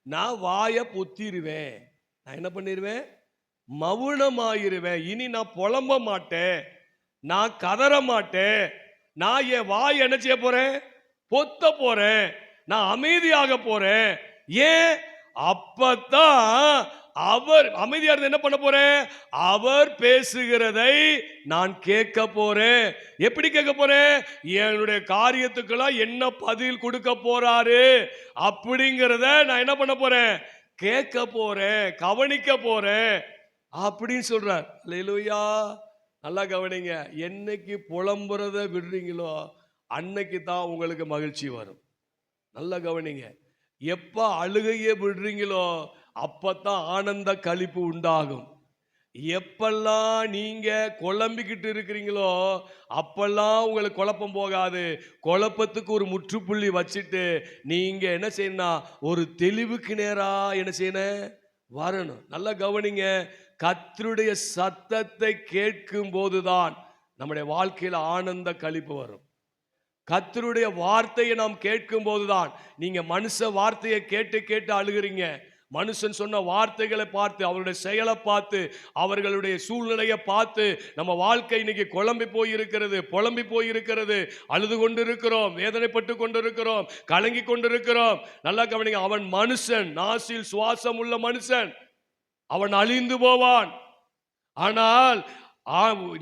A: நான் வாய பொத்திருவேன். நான் என்ன பண்ணிருவேன்? மௌனமாயிருவேன். இனி நான் புலம்ப மாட்டேன், நான் கதற மாட்டேன். நான் என் வாய் என்ன செய்ய போறேன்? பொத்த போறேன். நான் அமைதியாக போறேன். ஏன்? அப்பதான் அவர் அமைதியா இருந்து என்ன பண்ண போறேன்? அவர் பேசுகிறதை நான் கேட்க போறேன். எப்படி கேட்க போறேன்? என்னுடைய காரியத்துக்கெல்லாம் என்ன பதில் கொடுக்க போறாரு அப்படிங்கிறத நான் என்ன பண்ண போறேன்? கேட்க போறேன், கவனிக்க போறேன் அப்படின்னு சொல்றார். அல்லேலூயா. நல்லா கவனிங்க. என்னைக்கு புலம்புறத விடுறீங்களோ அன்னைக்கு தான் உங்களுக்கு மகிழ்ச்சி வரும். நல்லா கவனிங்க. எப்ப அழுகையை விடுறீங்களோ அப்பதான் ஆனந்த களிப்பு உண்டாகும். எப்பெல்லாம் நீங்க குழம்பிக்கிட்டு இருக்கிறீங்களோ அப்பெல்லாம் உங்களுக்கு குழப்பம் போகாது. குழப்பத்துக்கு ஒரு முற்றுப்புள்ளி வச்சுட்டு நீங்க என்ன செய்யணும்? ஒரு தெளிவுக்கு நேரா என்ன செய்யணும்? வரணும். நல்லா கவனிங்க. கர்த்தருடைய சத்தத்தை கேட்கும் போதுதான் நம்முடைய வாழ்க்கையில ஆனந்த களிப்பு வரும். கர்த்தருடைய வார்த்தையை நாம் கேட்கும் போதுதான். நீங்க மனுஷ வார்த்தையை கேட்டு கேட்டு அழுகிறீங்க. மனுஷன் சொன்ன வார்த்தைகளை பார்த்து, அவருடைய செயலை பார்த்து, அவர்களுடைய சூழ்நிலையை பார்த்து நம்ம வாழ்க்கை இன்னைக்கு குழம்பி போயிருக்கிறது, புலம்பி போயிருக்கிறது. அழுது கொண்டிருக்கிறோம், வேதனைப்பட்டு கொண்டிருக்கிறோம், கலங்கி கொண்டிருக்கிறோம். நல்லா கவனிங்க. அவன் மனுஷன், நாசில் சுவாசம் உள்ள மனுஷன், அவன் அழிந்து போவான். ஆனால்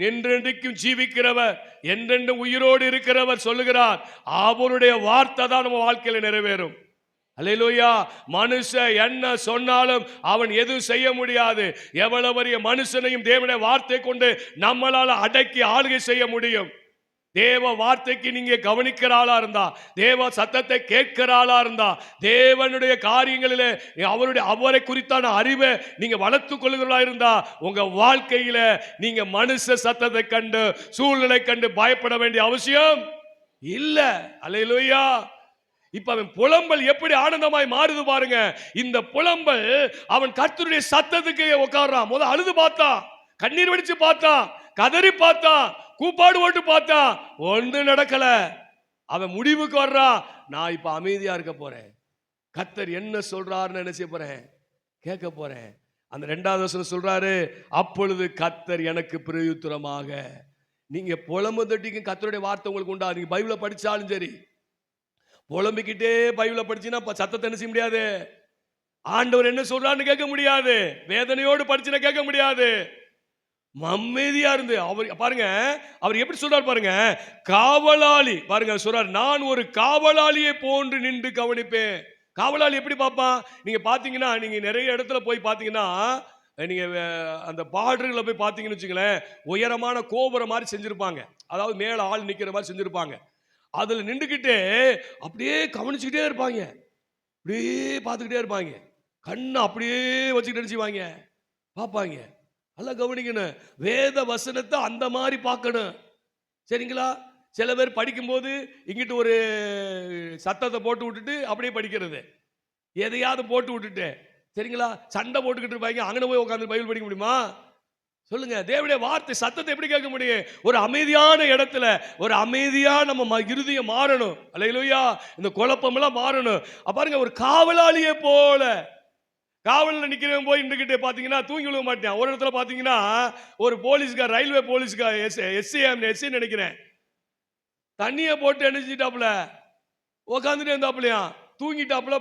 A: என்றென்றைக்கும் ஜீவிக்கிறவர், என்றென்றும் உயிரோடு இருக்கிறவர் சொல்லுகிறார், அவருடைய வார்த்தை தான் நம்ம வாழ்க்கையில நிறைவேறும். அல்லேலூயா. மனுஷன் என்ன சொன்னாலும் அவன் எதுவும் செய்ய முடியாது. எவ்வளவு பெரிய மனுஷனையும் தேவனுடைய வார்த்தை கொண்டு நம்மளால அடக்கி ஆளுகை செய்ய முடியும். தேவ வார்த்தைக்கு நீங்க கவனிக்கிற ஆளா இருந்தா, தேவ சத்தத்தை கேட்கிற ஆளா இருந்தா, தேவனுடைய காரியங்களிலே அவரை குறித்தான அறிவை நீங்க வளர்த்துக் கொள்கிறா இருந்தா, உங்க வாழ்க்கையில நீங்க மனுஷ சத்தத்தை கண்டு, சூழ்நிலை கண்டு பயப்பட வேண்டிய அவசியம் இல்ல. அல்லேலூயா. இப்ப அவன் புலம்பல் எப்படி ஆனந்தமாய் மாறுது பாருங்க. இந்த புலம்பல் அவன் கர்த்தருடைய சத்தத்துக்கு உட்கார்றான். முதல் அழுது பார்த்தான், கண்ணீர் வடிச்சு பார்த்தான், கதறி பார்த்தான், கூப்பாடு போட்டு பார்த்தான், ஒன்று நடக்கல. அவன் முடிவுக்கு வர்றான், நான் இப்ப அமைதியா இருக்க போறேன், கர்த்தர் என்ன சொல்றாருன்னு என்ன செய்ய போறேன், கேட்க போறேன். அந்த 2வது வசனம் சொல்றாரு, அப்பொழுது கர்த்தர் எனக்கு பிரயுத்தரமாக. நீங்க புலம்பு தட்டிக்கும் கர்த்தருடைய வார்த்தை உங்களுக்கு உண்டா? நீங்க பைபிளை படிச்சாலும் சரி, புலம்பிக்கிட்டே பைபிளை படிச்சீங்கன்னா சத்தத்தை என்ன செய்ய முடியாது, ஆண்டவர் என்ன சொல்றான்னு கேட்க முடியாது, வேதனையோடு படிச்சுன்னா கேட்க முடியாது. அமைதியா இருந்து அவர் பாருங்க, அவர் எப்படி சொல்றாரு பாருங்க, காவலாளி பாருங்க சொல்றாரு, நான் ஒரு காவலாளியை போன்று நின்று கவனிப்பேன். காவலாளி எப்படி பார்ப்பான்? நீங்க பாத்தீங்கன்னா, நீங்க நிறைய இடத்துல போய் பாத்தீங்கன்னா, நீங்க அந்த பார்டர்ல போய் பாத்தீங்கன்னு வச்சுங்களேன், உயரமான கோபுரம் மாதிரி செஞ்சிருப்பாங்க, அதாவது மேல ஆள் நிக்கிற மாதிரி செஞ்சிருப்பாங்க. அதுல நின்றுகிட்டே அப்படியே கவனிச்சுக்கிட்டே இருப்பாங்க, அப்படியே பார்த்துக்கிட்டே இருப்பாங்க, கண்ணை அப்படியே வச்சுக்கிட்டு நினைச்சுவாங்க பார்ப்பாங்க. நல்லா கவனிக்கணும், வேத வசனத்தை அந்த மாதிரி பார்க்கணும், சரிங்களா? சில பேர் படிக்கும்போது இங்கிட்டு ஒரு சத்தத்தை போட்டு விட்டுட்டு அப்படியே படிக்கிறது, எதையாவது போட்டு விட்டுட்டு, சரிங்களா, சண்டை போட்டுக்கிட்டு இருப்பாங்க. அங்கே போய் உட்காந்து பைபிள் படிக்க முடியுமா? சொல்லுங்க. தேவனுடைய வார்த்தை சத்தத்தை எப்படி கேட்க முடியும்? ஒரு அமைதியான இடத்துல, ஒரு அமைதியா நம்ம இருதயம் மாறணும். அல்லேலூயா. இந்த குழப்பம் எல்லாம் மாறணும். பாருங்க, ஒரு காவலாளியை போல காவலில் நிக்கிறவன் போய் நின்றுகிட்டே பாத்தீங்கன்னா தூங்கி விழுக மாட்டேன். ஒரு இடத்துல பாத்தீங்கன்னா ஒரு போலீஸ்கார், ரயில்வே போலீஸ்கார், எஸ்ஐ நினைக்கிறேன், தண்ணியை போட்டு எண்ணெச்சிட்டாப்புல உக்காந்துட்டே இருந்தாப்புலையா, தூங்கிட்டாப்புல,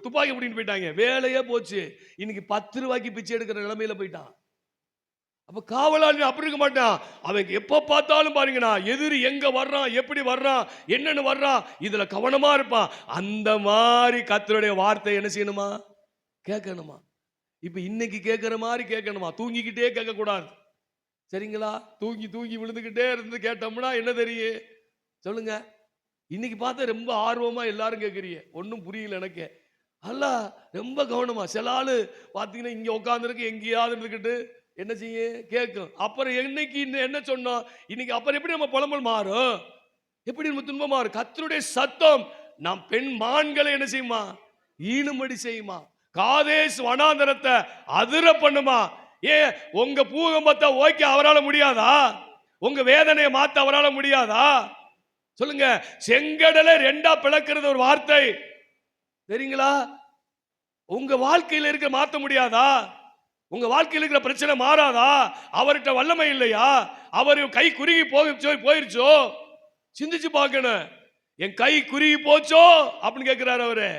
A: துப்பாக்கி பிடிக்கிட்டு போயிட்டாங்க, வேலையே போச்சு. இன்னைக்கு 10 ரூபாய்க்கு பிச்சை எடுக்கிற நிலைமையில போயிட்டான். அப்ப காவலாளி அப்படி இருக்க மாட்டான். அவன் எப்ப பார்த்தாலும் பாருங்கண்ணா, எதிரி எங்க வர்றான், எப்படி வர்றான், என்னன்னு வர்றான், இதுல கவனமா இருப்பான். அந்த மாதிரி கர்த்தருடைய வார்த்தை என்ன செய்யணுமா, கேட்கணுமா. இப்ப இன்னைக்கு கேட்கிற மாதிரி கேட்கணுமா, தூங்கிக்கிட்டே கேட்க கூடாது, சரிங்களா? தூங்கி தூங்கி விழுந்துகிட்டே இருந்து கேட்டோம்னா என்ன தெரியும் சொல்லுங்க? இன்னைக்கு பார்த்தா ரொம்ப ஆர்வமா எல்லாரும் கேட்கறீங்க, ஒன்றும் புரியல எனக்கு. அல்ல, ரொம்ப கவனமா. சில ஆளு பார்த்தீங்கன்னா இங்க உட்காந்துருக்கு, எங்கேயாவது இருந்துக்கிட்டு என்ன செய்ய கேட்கும். அப்புறம் என்னைக்கு என்ன சொன்னோம் இன்னைக்கு, அப்புறம் எப்படி நம்ம புலம்பல் மாறும், எப்படி நம்ம துன்பம் மாறும்? கர்த்தருடைய சத்தம் நாம் பெண் மான்களை என்ன செய்யுமா, ஈனும்படி செய்யுமா, காதேஸ் வனாந்தரத்தை அதிர பண்ணுமா. ஏன் உங்க பூகம்பத்தை ஓய்க்க அவரால் முடியாதா? உங்க வேதனையை மாத்த அவரால் முடியாதா? சொல்லுங்க. செங்கடலை 2ஆ பிளக்கிறது ஒரு வார்த்தை, சரிங்களா? உங்க வாழ்க்கையில் இருக்க மாத்த முடியாதா? உங்க வாழ்க்கையில் இருக்கிற பிரச்சனை மாறாதா? அவர்கிட்ட வல்லமை இல்லையா? அவர் கை குறுகி போயிருச்சோ? சிந்திச்சு பார்க்கணும். என் கை குறுகி போச்சோ அப்படின்னு கேட்கிறாரு அவரு,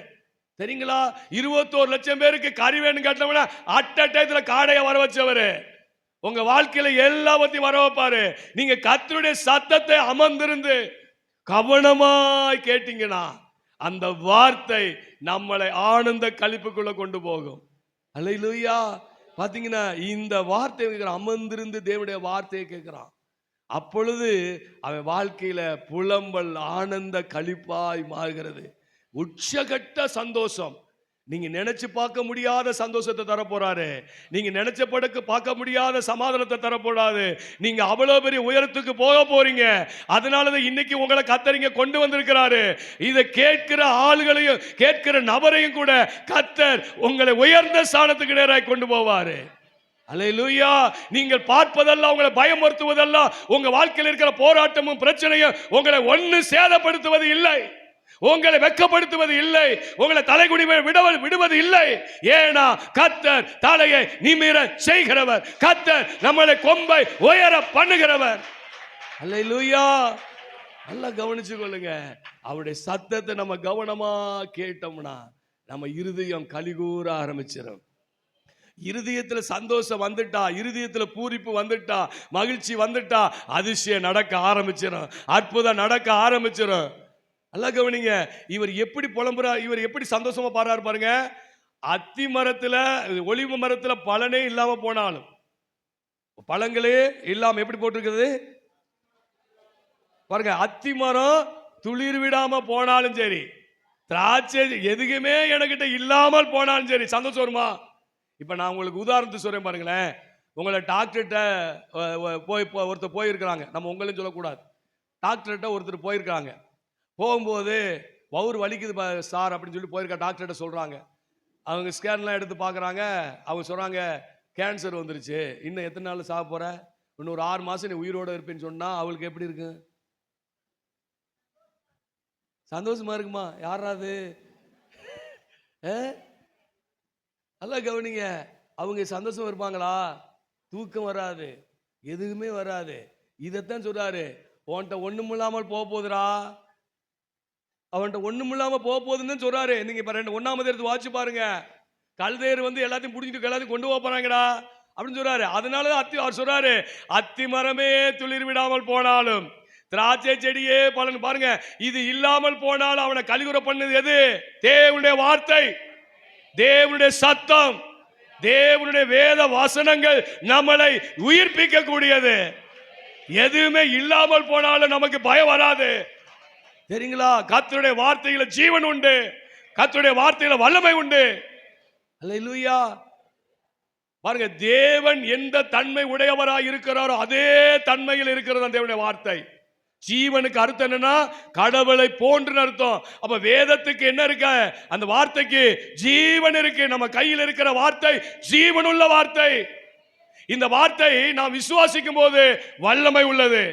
A: சரிங்களா? 21 லட்சம் பேருக்கு கறி வேணும் கேட்டவன அட்டத்துல காடையை வர வச்சவரு உங்க வாழ்க்கையில எல்லாத்தையும் வர வைப்பாரு. நீங்க கர்த்தருடைய சத்தத்தை அமர்ந்திருந்து கவனமாய் கேட்டீங்கன்னா அந்த வார்த்தை நம்மளை ஆனந்த களிப்புக்குள்ள கொண்டு போகும். அல்லேலூயா. பாத்தீங்கன்னா இந்த வார்த்தை அமர்ந்திருந்து தேவனுடைய வார்த்தையை கேட்கிறான். அப்பொழுது அவன் வாழ்க்கையில புலம்பல் ஆனந்த களிப்பாய் மாறுகிறது. உச்சகட்ட சந்தோஷம். நீங்க நினைச்சு பார்க்க முடியாத சந்தோஷத்தை தர போறாரு. நீங்க நினைச்ச படுக்க பார்க்க முடியாத சமாதானத்தை தர போறாரு. நீங்க அவ்வளவு பெரிய உயரத்துக்கு போக போறீங்க. அதனாலதான் இன்னைக்கு உங்களை கர்த்தர் கொண்டு வந்திருக்கிறாரு. இதை கேட்கிற ஆளுகளையும் கேட்கிற நபரையும் கூட கர்த்தர் உங்களை உயர்ந்த ஸ்தானத்துக்கு நேராக கொண்டு போவாரு. அல்லேலூயா. நீங்கள் பார்ப்பதெல்லாம், உங்களை பயமுறுத்துவதெல்லாம், உங்க வாழ்க்கையில் இருக்கிற போராட்டமும் பிரச்சனையும் உங்களை ஒண்ணு சேதப்படுத்துவது இல்லை, உங்களை வெட்கப்படுத்துவது இல்லை, உங்களை தலைகுனி விடுவது இல்லை. ஏனா கர்த்தர் தலையை நிமிர செய்கிறவர், கர்த்தர் நம்மளை கொம்பை உயர பண்ணுகிறவர். அல்லேலூயா. நல்லா கவனிச்சு கொள்ளுங்க. அவருடைய சத்தத்தை நம்ம கவனமா கேட்டோம்னா நம்ம இருதயம் கலிகூற ஆரம்பிச்சிடும். இருதயத்துல சந்தோஷம் வந்துட்டா, இருதயத்துல பூரிப்பு வந்துட்டா, மகிழ்ச்சி வந்துட்டா, அதிசயம் நடக்க ஆரம்பிச்சிடும், அற்புதம் நடக்க ஆரம்பிச்சிடும். நல்லா கவனிங்க. இவர் எப்படி புலம்புறா, இவர் எப்படி சந்தோஷமா பாடுறாரு பாருங்க. அத்தி மரத்துல, ஒலிவ மரத்துல பலனே இல்லாம போனாலும், பழங்களே இல்லாம எப்படி போட்டிருக்கிறது பாருங்க. அத்தி மரம் துளிர் விடாம போனாலும் சரி, திராட்சை எதுக்குமே எனக்கிட்ட இல்லாமல் போனாலும் சரி, சந்தோஷம் வருமா? இப்ப நான் உங்களுக்கு உதாரணத்துக்கு சொல்றேன் பாருங்களேன். உங்களை டாக்டர்கிட்ட ஒருத்தர் போயிருக்கிறாங்க, நம்ம உங்களையும் சொல்லக்கூடாது, டாக்டர்கிட்ட ஒருத்தர் போயிருக்காங்க. போகும்போது வவுறு வலிக்குது சார் அப்படின்னு சொல்லி போயிருக்கா டாக்டர்கிட்ட சொல்றாங்க. அவங்க ஸ்கேன்லாம் எடுத்து பார்க்குறாங்க. அவங்க சொல்றாங்க கேன்சர் வந்துருச்சு, இன்னும் எத்தனை நாள் சாக போற, இன்னும் ஒரு 6 மாசம் நீ உயிரோட இருப்பேன்னு சொன்னா அவளுக்கு எப்படி இருக்கு? சந்தோஷமா இருக்குமா? யாராவது நல்லா கவனிங்க. அவங்க சந்தோஷம் இருப்பாங்களா? தூக்கம் வராது, எதுவுமே வராது. இதைத்தான் சொல்றாரு, உன்கிட்ட ஒண்ணும் இல்லாமல் போக போகுதுடா, அவன்கிட்ட ஒண்ணும் இல்லாம போக போகுதுன்னு சொல்றாரு. நீங்க இப்ப 1ஆம் எடுத்து வாட்சி பாருங்க. கல்தேர் வந்து எல்லாத்தையும் புடிச்சிட்டு எல்லாத்தையும் கொண்டு போறாங்கடா அப்படின்னு சொல்றாரு. அதனாலதான் அவர் சொல்றாரு, அத்தி மரமே துளிர் விடாமல் போனாலும் திராட்சை செடியே பலன் பாருங்க, இது இல்லாமல் போனால் அவனை கலிகுற பண்ணது எது? தேவனுடைய வார்த்தை, தேவனுடைய சத்தம், தேவனுடைய வேத வசனங்கள் நம்மளை உயிர்ப்பிக்க கூடியது. எதுவுமே இல்லாமல் போனாலும் நமக்கு பயம் வராது. தெரியுங்களா? கர்த்தருடைய வார்த்தையில ஜீவன் உண்டு, கர்த்தருடைய வார்த்தையில வல்லமை உண்டு. அல்லேலூயா. பாருங்க, தேவன் எந்த தன்மை உடையவராய் இருக்கிறாரோ அதே தன்மையில் இருக்கிறது தேவனுடைய வார்த்தை. ஜீவனுக்கு அர்த்தம் என்னன்னா கடவுளை போன்று அர்த்தம். அப்ப வேதத்துக்கு என்ன இருக்கு? அந்த வார்த்தைக்கு ஜீவன் இருக்கு. நம்ம கையில் இருக்கிற வார்த்தை ஜீவனுள்ள வார்த்தை. இந்த வார்த்தை நாம் விசுவாசிக்கும் போது வல்லமை உள்ளது.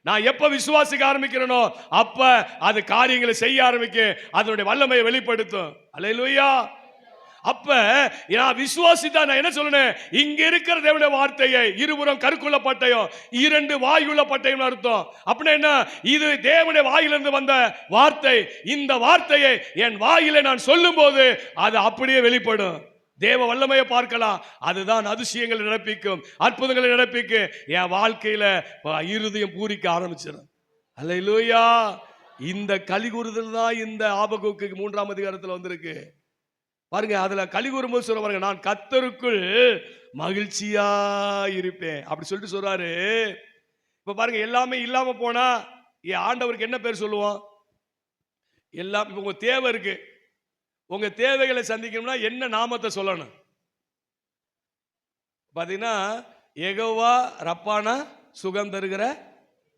A: நான் எப்ப விசுவாசிக்க ஆரம்பிக்கிறேனோ அப்ப அது காரியங்களை செய்ய ஆரம்பிக்க, அதனுடைய வல்லமையை வெளிப்படுத்தும். அல்லேலூயா. அப்ப நான் விசுவாசித்தா நான் என்ன சொல்லணும்? இங்க இருக்கிற தேவனுடைய வார்த்தையை இருபுறம் கருக்குள்ள பட்டயம், 2 வாயுள்ள பட்டயம் அர்த்தம். அப்படின்னா என்ன? இது தேவனுடைய வாயிலிருந்து வந்த வார்த்தை. இந்த வார்த்தையை என் வாயில நான் சொல்லும் போது அது அப்படியே வெளிப்படும். தேவ வல்லமையை பார்க்கலாம். அதுதான் அதிசயங்களை நடப்பிக்கும், அற்புதங்களை நடப்பிக்கும். என் வாழ்க்கையில இருதயம் பூரிக்க ஆரம்பிச்சிடும். அல்லேலூயா. இந்த கலிகூறுதல் தான் இந்த ஆபகுக்கு 3ஆம் அதிகாரத்தில் வந்திருக்கு. பாருங்க, அதுல கலிகூறும்போது சொல்ற பாருங்க, நான் கர்த்தருக்குள் மகிழ்ச்சியா இருப்பேன் அப்படி சொல்லிட்டு சொல்றாரு. இப்ப பாருங்க, எல்லாமே இல்லாம போனா என் ஆண்டவருக்கு என்ன பேர் சொல்லுவோம்? எல்லாம். இப்ப உங்க தேவை இருக்கு, உங்க தேவைகளை சந்திக்கணும்னா என்ன நாமத்தை சொல்லணும்? பாத்தீங்கன்னா, யெகோவா ரப்பானா சுகம் தருகிற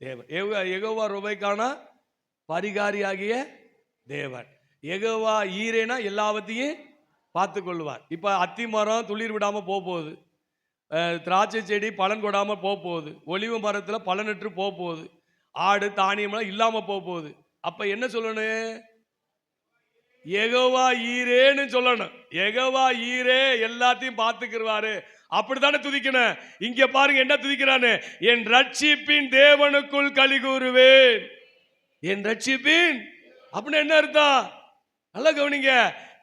A: தேவன், யெகோவா ருபைக்கானா பரிகாரியாகிய தேவன், யெகோவா ஈரேனா எல்லாவற்றையும் பார்த்து கொள்வார். இப்ப அத்தி மரம் துளிர் விடாம போகுது, திராட்சை செடி பலன் கொடாம போகுது, ஒலிவ மரத்துல பலனற்று போகுது, ஆடு தானியம்லாம் இல்லாம போகுது. அப்ப என்ன சொல்லணும்? யெகோவா ஈரேன்னு சொல்லணும். யெகோவா ஈரே எல்லாத்தையும் பார்த்துக்கிறாரு. அப்படித்தானே துதிக்கணும். இங்க பாருங்க என்ன துதிக்கிறான்னு, என் ரட்சிப்பின் தேவனுக்குள் களி கூறுவேன். என் ரட்சிப்பின் அப்படின்னு என்ன அர்த்தம்? நல்லா கவனிங்க.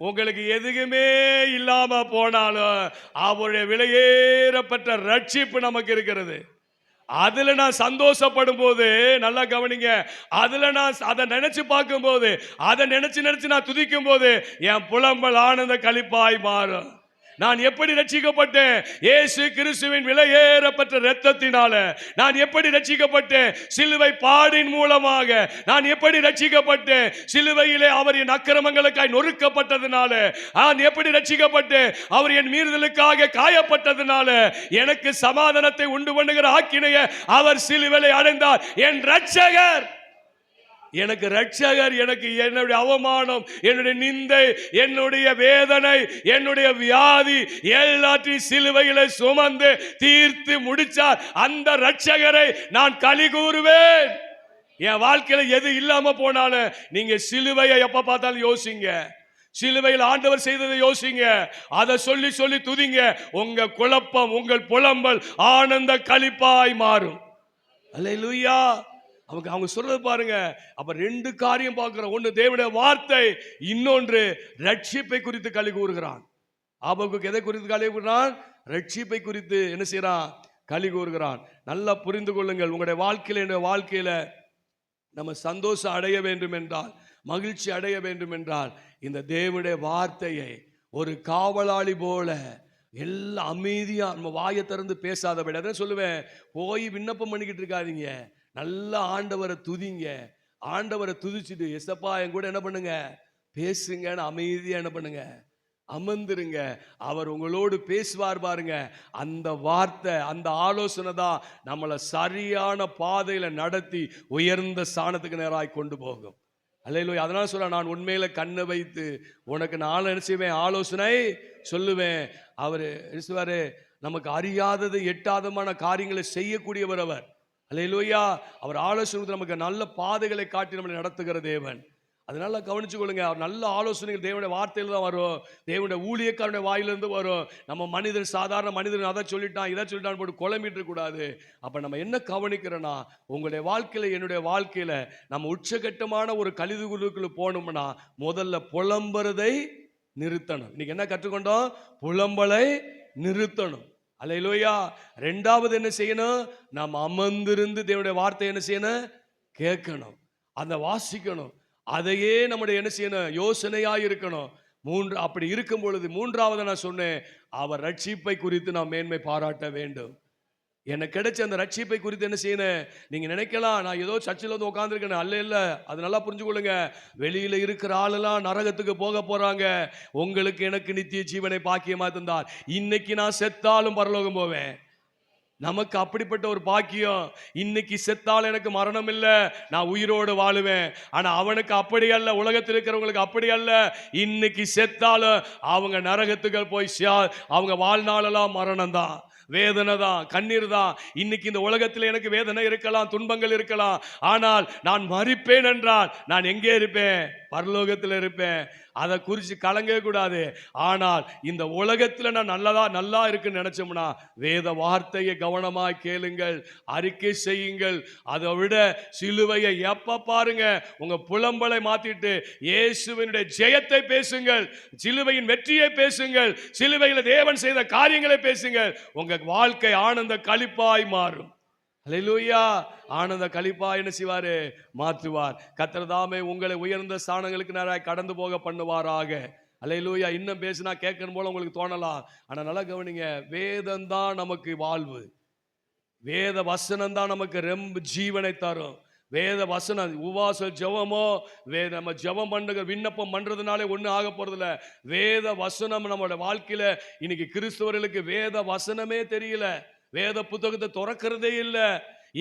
A: உங்களுக்கு எதுவுமே இல்லாம போனாலும் அவருடைய விலையேறப்பட்ட ரட்சிப்பு நமக்கு இருக்கிறது. அதுல நான் சந்தோஷப்படும் போது, நல்லா கவனிங்க, அதுல நான் அதை நினைச்சு பார்க்கும் போது, அதை நினைச்சு நான் துதிக்கும் போது என் புலம்பல் ஆனந்த களிப்பாய் மாறும். நான் எப்படி ரட்சிக்கப்பட்டேன்? இயேசு கிறிஸ்துவின் விலையேறப்பட்ட இரத்தத்தினால நான் எப்படி ரட்சிக்கப்பட்டேன்? சிலுவை பாடின் மூலமாக நான் எப்படி ரட்சிக்கப்பட்டேன்? சிலுவையிலே அவர் என் அக்கிரமங்களுக்காய் நொறுக்கப்பட்டதுனால நான் எப்படி ரட்சிக்கப்பட்டேன்? அவர் என் மீறுதலுக்காக காயப்பட்டதுனால எனக்கு சமாதானத்தை உண்டு பண்ணுகிற ஆக்கினையை அவர் சிலுவையிலே அடைந்தார். என் ரட்சகர், எனக்கு ரட்சகர், எனக்கு என்னுடைய அவமானம், என்னுடைய நிந்தை, என்னுடைய வேதனை, என்னுடைய வியாதி எல்லாத்தையும் சிலுவையிலே சுமந்து தீர்த்து முடிச்சார். அந்த ரட்சகரை நான் களி கூறுவேன். என் வாழ்க்கையில எது இல்லாம போனாலும் நீங்க சிலுவையை எப்ப பார்த்தாலும் யோசிங்க, சிலுவையில் ஆண்டவர் செய்ததை யோசிங்க, அதை சொல்லி சொல்லி துதிங்க. உங்க குழப்பம், உங்கள் புலம்பல் ஆனந்த களிப்பாய் மாறும். அல்லேலூயா. அவங்க சொல்றது பாருங்க. அப்ப 2 காரியம் பார்க்கிறோம். ஒன்று தேவனுடைய வார்த்தை, இன்னொன்று ரட்சிப்பை குறித்து களி கூறுகிறான். ஆபகுக்கு எதை குறித்து களி கூறுகிறான்? ரட்சிப்பை குறித்து என்ன செய்யறான்? களி கூறுகிறான். நல்லா புரிந்து கொள்ளுங்கள். உங்களுடைய வாழ்க்கையில, என்னுடைய வாழ்க்கையில நம்ம சந்தோஷம் அடைய வேண்டும் என்றால், மகிழ்ச்சி அடைய வேண்டும் என்றால், இந்த தேவனுடைய வார்த்தையை ஒரு காவலாளி போல எல்லாம் அமைதியா நம்ம வாயை திறந்து பேசாதபடி, அதான் சொல்லுவேன், போய் விண்ணப்பம் பண்ணிக்கிட்டு இருக்காதீங்க. நல்ல ஆண்டவரை துதிங்க. ஆண்டவரை துதிச்சுட்டு எசப்பா என் கூட என்ன பண்ணுங்க, பேசுங்கன்னு அமைதியா என்ன பண்ணுங்க, அமர்ந்துருங்க. அவர் உங்களோடு பேசுவார் பாருங்க. அந்த வார்த்தை, அந்த ஆலோசனை தான் நம்மளை சரியான பாதையில நடத்தி உயர்ந்த ஸ்தானத்துக்கு நேராய் கொண்டு போகும். அல்லேலூயா. அதனால சொல்ல, நான் உண்மையில கண்ணை வைத்து உனக்கு நான் என்ன செய்வேன், ஆலோசனை சொல்லுவேன். அவர் சொல்லுவாரு, நமக்கு அறியாதது எட்டாதமான காரியங்களை செய்யக்கூடியவர் அவர். அல்லேலூயா. அவர் ஆலோசனை நமக்கு நல்ல பாதைகளை காட்டி நம்மளை நடத்துகிற தேவன். அதனால கவனிச்சு கொள்ளுங்க. அவர் நல்ல ஆலோசனைகள் தேவனுடைய வார்த்தையில் தான் வரும், தேவனுடைய ஊழியக்காரனுடைய வாயிலிருந்து வரும். நம்ம மனிதன், சாதாரண மனிதன் அதை சொல்லிட்டான் இதை சொல்லிட்டான் போட்டு குழம்பிட்டு கூடாது. அப்ப நம்ம என்ன கவனிக்கிறோன்னா, உங்களுடைய வாழ்க்கையில என்னுடைய வாழ்க்கையில நம்ம உச்சகட்டமான ஒரு கலிதுகுழுக்குள்ள போகணும்னா முதல்ல புலம்புறதை நிறுத்தணும். இன்னைக்கு என்ன கற்றுக்கொண்டோம்? புலம்பலை நிறுத்தணும். அல்லேலூயா. ரெண்டாவது என்ன செய்யணும்? நாம் அமர்ந்திருந்து தேவனுடைய வார்த்தை என்ன செய்யணும்? கேட்கணும், அந்த வாசிக்கணும். அதையே நம்முடைய என்ன செய்யணும்? யோசனையாக இருக்கணும். அப்படி இருக்கும் பொழுது மூன்றாவது நான் சொன்னேன், அவர் ரட்சிப்பை குறித்து நாம் மேன்மை பாராட்ட வேண்டும். எனக்கு கிடைச்ச அந்த ரட்சிப்பை குறித்து என்ன செய்யணும்? நீங்க நினைக்கலாம், நான் ஏதோ சர்ச்சில் வந்து உட்காந்துருக்கேன். அல்ல, அது நல்லா புரிஞ்சு கொள்ளுங்க. வெளியில இருக்கிற ஆளெல்லாம் நரகத்துக்கு போக போறாங்க. உங்களுக்கு எனக்கு நித்திய ஜீவனை பாக்கியமா தந்தார். இன்னைக்கு நான் செத்தாலும் பரலோகம் போவேன். நமக்கு அப்படிப்பட்ட ஒரு பாக்கியம். இன்னைக்கு செத்தால் எனக்கு மரணம் இல்லை, நான் உயிரோடு வாழுவேன். ஆனா அவனுக்கு அப்படி அல்ல, உலகத்தில் இருக்கிறவங்களுக்கு அப்படி அல்ல. இன்னைக்கு செத்தாலும் அவங்க நரகத்துக்கு போய் அவங்க வாழ்நாளெல்லாம் மரணம் தான், வேதனை தான், கண்ணீர் தான். இன்னைக்கு இந்த உலகத்தில் எனக்கு வேதனை இருக்கலாம், துன்பங்கள் இருக்கலாம். ஆனால் நான் மரிப்பேன் என்றால் நான் எங்கே இருப்பேன்? பரலோகத்தில் இருப்பேன். அதை குறித்து கலங்கவே கூடாது. ஆனால் இந்த உலகத்தில் நான் நல்லா இருக்குன்னு நினைச்சோம்னா வேத வார்த்தையை கவனமாக கேளுங்கள், அறிக்கை செய்யுங்கள். அதை விட சிலுவையை எப்ப பாருங்க, உங்க புலம்பலை மாத்திட்டு இயேசுவினுடைய ஜெயத்தை பேசுங்கள், சிலுவையின் வெற்றியை பேசுங்கள், சிலுவையில் தேவன் செய்த காரியங்களை பேசுங்கள். உங்க வாழ்க்கை ஆனந்த களிப்பாய் மாறும். அல்லேலூயா. ஆனந்த களிப்பாய் என்ன செய்வாரு? மாற்றுவார். கர்த்தர் தாமே உங்களை உயர்ந்த ஸ்தானங்களுக்கு நேராக கடந்து போக பண்ணுவாராக. அல்லேலூயா. இன்னும் பேசினா கேட்கணும் போல உங்களுக்கு தோணலாம். ஆனா நல்லா கவனிங்க, வேதம் தான் நமக்கு வாழ்வு, வேத வசனம் தான் நமக்கு ரொம்ப ஜீவனை தரும். வேத வசனம், உபவாச ஜெபமோ நம்ம ஜெபம் பண்ணுங்க, விண்ணப்பம் பண்றதுனாலே ஒன்றும் ஆக போறதில்ல. வேத வசனம் நம்மளோட வாழ்க்கையில இன்னைக்கு கிறிஸ்தவர்களுக்கு வேத வசனமே தெரியல, வேத புத்தகத்தை திறக்கிறதே இல்லை.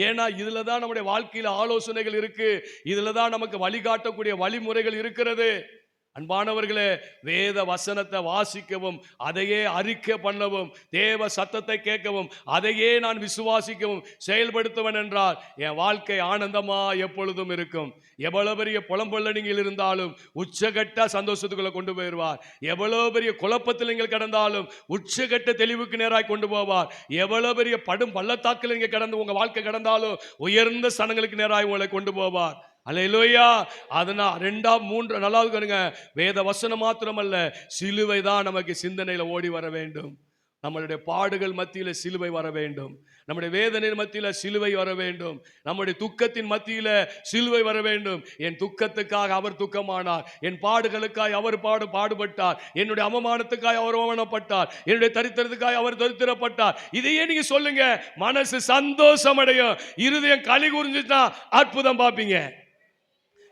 A: ஏன்னா இதுல தான் நம்முடைய வாழ்க்கையில ஆலோசனைகள் இருக்கு, இதுல தான் நமக்கு வழிகாட்டக்கூடிய வழிமுறைகள் இருக்கிறது. அன்பானவர்களே, வேத வசனத்தை வாசிக்கவும், அதையே அறிக்கை பண்ணவும், தேவ சத்தத்தை கேட்கவும், அதையே நான் விசுவாசிக்கவும் செயல்படுத்துவேன் என்றால் என் வாழ்க்கை ஆனந்தமா எப்பொழுதும் இருக்கும். எவ்வளவு பெரிய புலம்பல்ல நீங்கள் இருந்தாலும் உச்சகட்ட சந்தோஷத்துக்குள்ள கொண்டு போயிடுவார். எவ்வளவு பெரிய குழப்பத்தில் நீங்கள் கடந்தாலும் உச்சகட்ட தெளிவுக்கு நேராக கொண்டு போவார். எவ்வளவு பெரிய படும் பள்ளத்தாக்கில் நீங்க கடந்து உங்க வாழ்க்கை கடந்தாலும் உயர்ந்த ஸ்தானங்களுக்கு நேராக உங்களை கொண்டு போவார். அல்லேலூயா. அதனால் ரெண்டாம் மூன்று நல்லாவது கருங்க, வேத வசனம் மாத்திரமல்ல, சிலுவை தான் நமக்கு சிந்தனையில ஓடி வர வேண்டும். நம்மளுடைய பாடுகள் மத்தியில சிலுவை வர வேண்டும், நம்முடைய வேதனை மத்தியில சிலுவை வர வேண்டும், நம்முடைய துக்கத்தின் மத்தியில சிலுவை வர வேண்டும். என் துக்கத்துக்காக அவர் துக்கமானார், என் பாடுகளுக்காக அவர் பாடுபட்டார், என்னுடைய அவமானத்துக்காக அவர் அவமானப்பட்டார், என்னுடைய தரித்திரத்துக்காக அவர் தரித்திரப்பட்டார். இதையே நீங்க சொல்லுங்க, மனசு சந்தோஷம் அடையும். இருதயம் களி கூர்ந்துச்சுன்னா அற்புதம் பார்ப்பீங்க.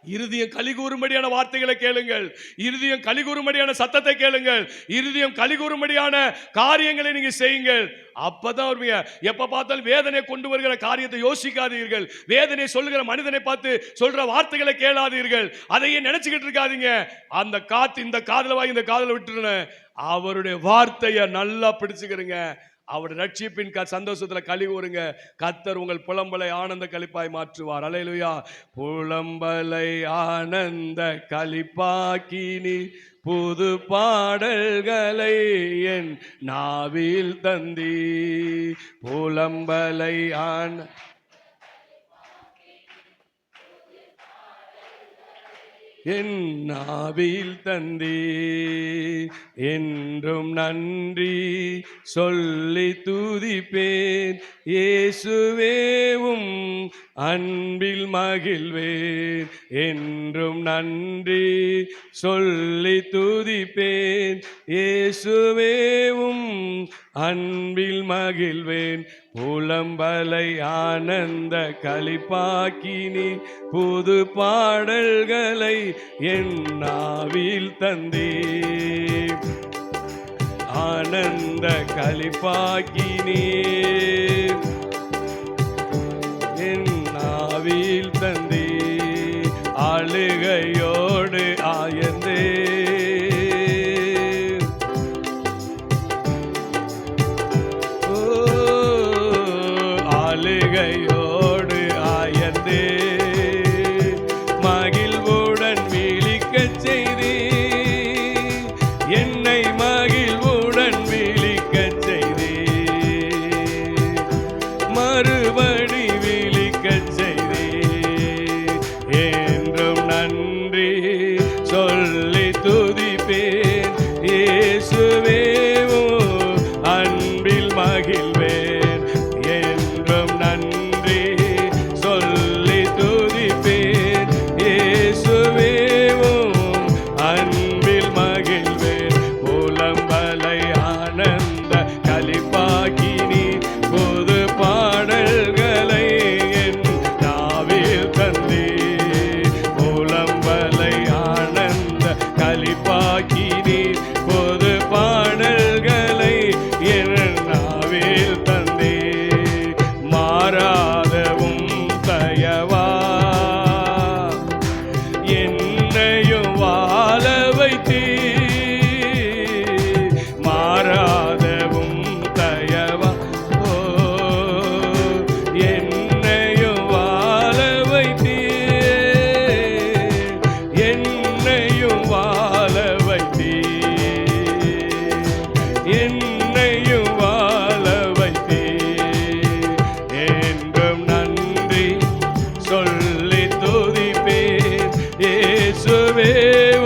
A: இருதயம் கலிகூறும்படியான வார்த்தைகளை கேளுங்கள், இருதயம் கலிகூறும்படியான சத்தத்தை கேளுங்கள், இருதயம் கலிகூறும்படியான காரியங்களை நீங்க செய்யுங்கள். அப்பதான் வருவீங்க. எப்ப பார்த்தாலும் வேதனை கொண்டு வருகிற காரியத்தை யோசிக்காதீர்கள், வேதனை சொல்லுகிற மனிதனை பார்த்து சொல்ற வார்த்தைகளை கேளாதீர்கள், அதையே நினைச்சுக்கிட்டு இருக்காதீங்க. அந்த காத்து இந்த காதுல வாங்கி இந்த காதுல விட்டுருங்க. அவருடைய வார்த்தையை நல்லா பிடிச்சுக்கிறீங்க. அவருடைய ரட்சிப்பின் சந்தோஷத்துல களி கூறுங்க. கர்த்தர் உங்கள் புலம்பலை ஆனந்த களிப்பாய் மாற்றுவார். அல்லேலூயா. புலம்பலை ஆனந்த களிப்பாக்கினி புது பாடல்களை என் நாவில் தந்தி. புலம்பலை என் நாவில் தந்தி. என்றும் நன்றி சொல்லி துதிப்பேன், இயேசுவேவும் அன்பில் மகிழ்வேன். என்றும் நன்றி சொல்லி துதிப்பேன், இயேசுவேவும் அன்பில் மகிழ்வேன். புலம்பலை ஆனந்த களிப்பாக்கினி புது பாடல்களை என் நாவில் தந்தே. ஆனந்த களிப்பாக்கினி என் நாவில் தந்தே. ஆளுகையோ மகிழ்வேன். என்றும் நன்றி சொல்லி துதிப்பேன். இயேசுவே உம் அன்பில் மகிழ்வேன். புலம்பலை ஆனந்த களிப்பாக்கி நீர் புது பாடல்களை என் நாவில் தந்தீர். புலம்பலை ஆனந்த களிப்பாக்கி நீர் புது பாடல்களை என் நாவில் தந்தீர். மாறாதவும் தயவா என்னையும் வாழ வைத்தீர். மாறாதவும் தயவா என்னையும் வாழ வைத்தீர். என்னையும் வாழ வைத்தீர். என்னையும் வாழ வைத்தீர். என்றும் நன்றி சொல்லி துதிப்பேன். இயேசுவே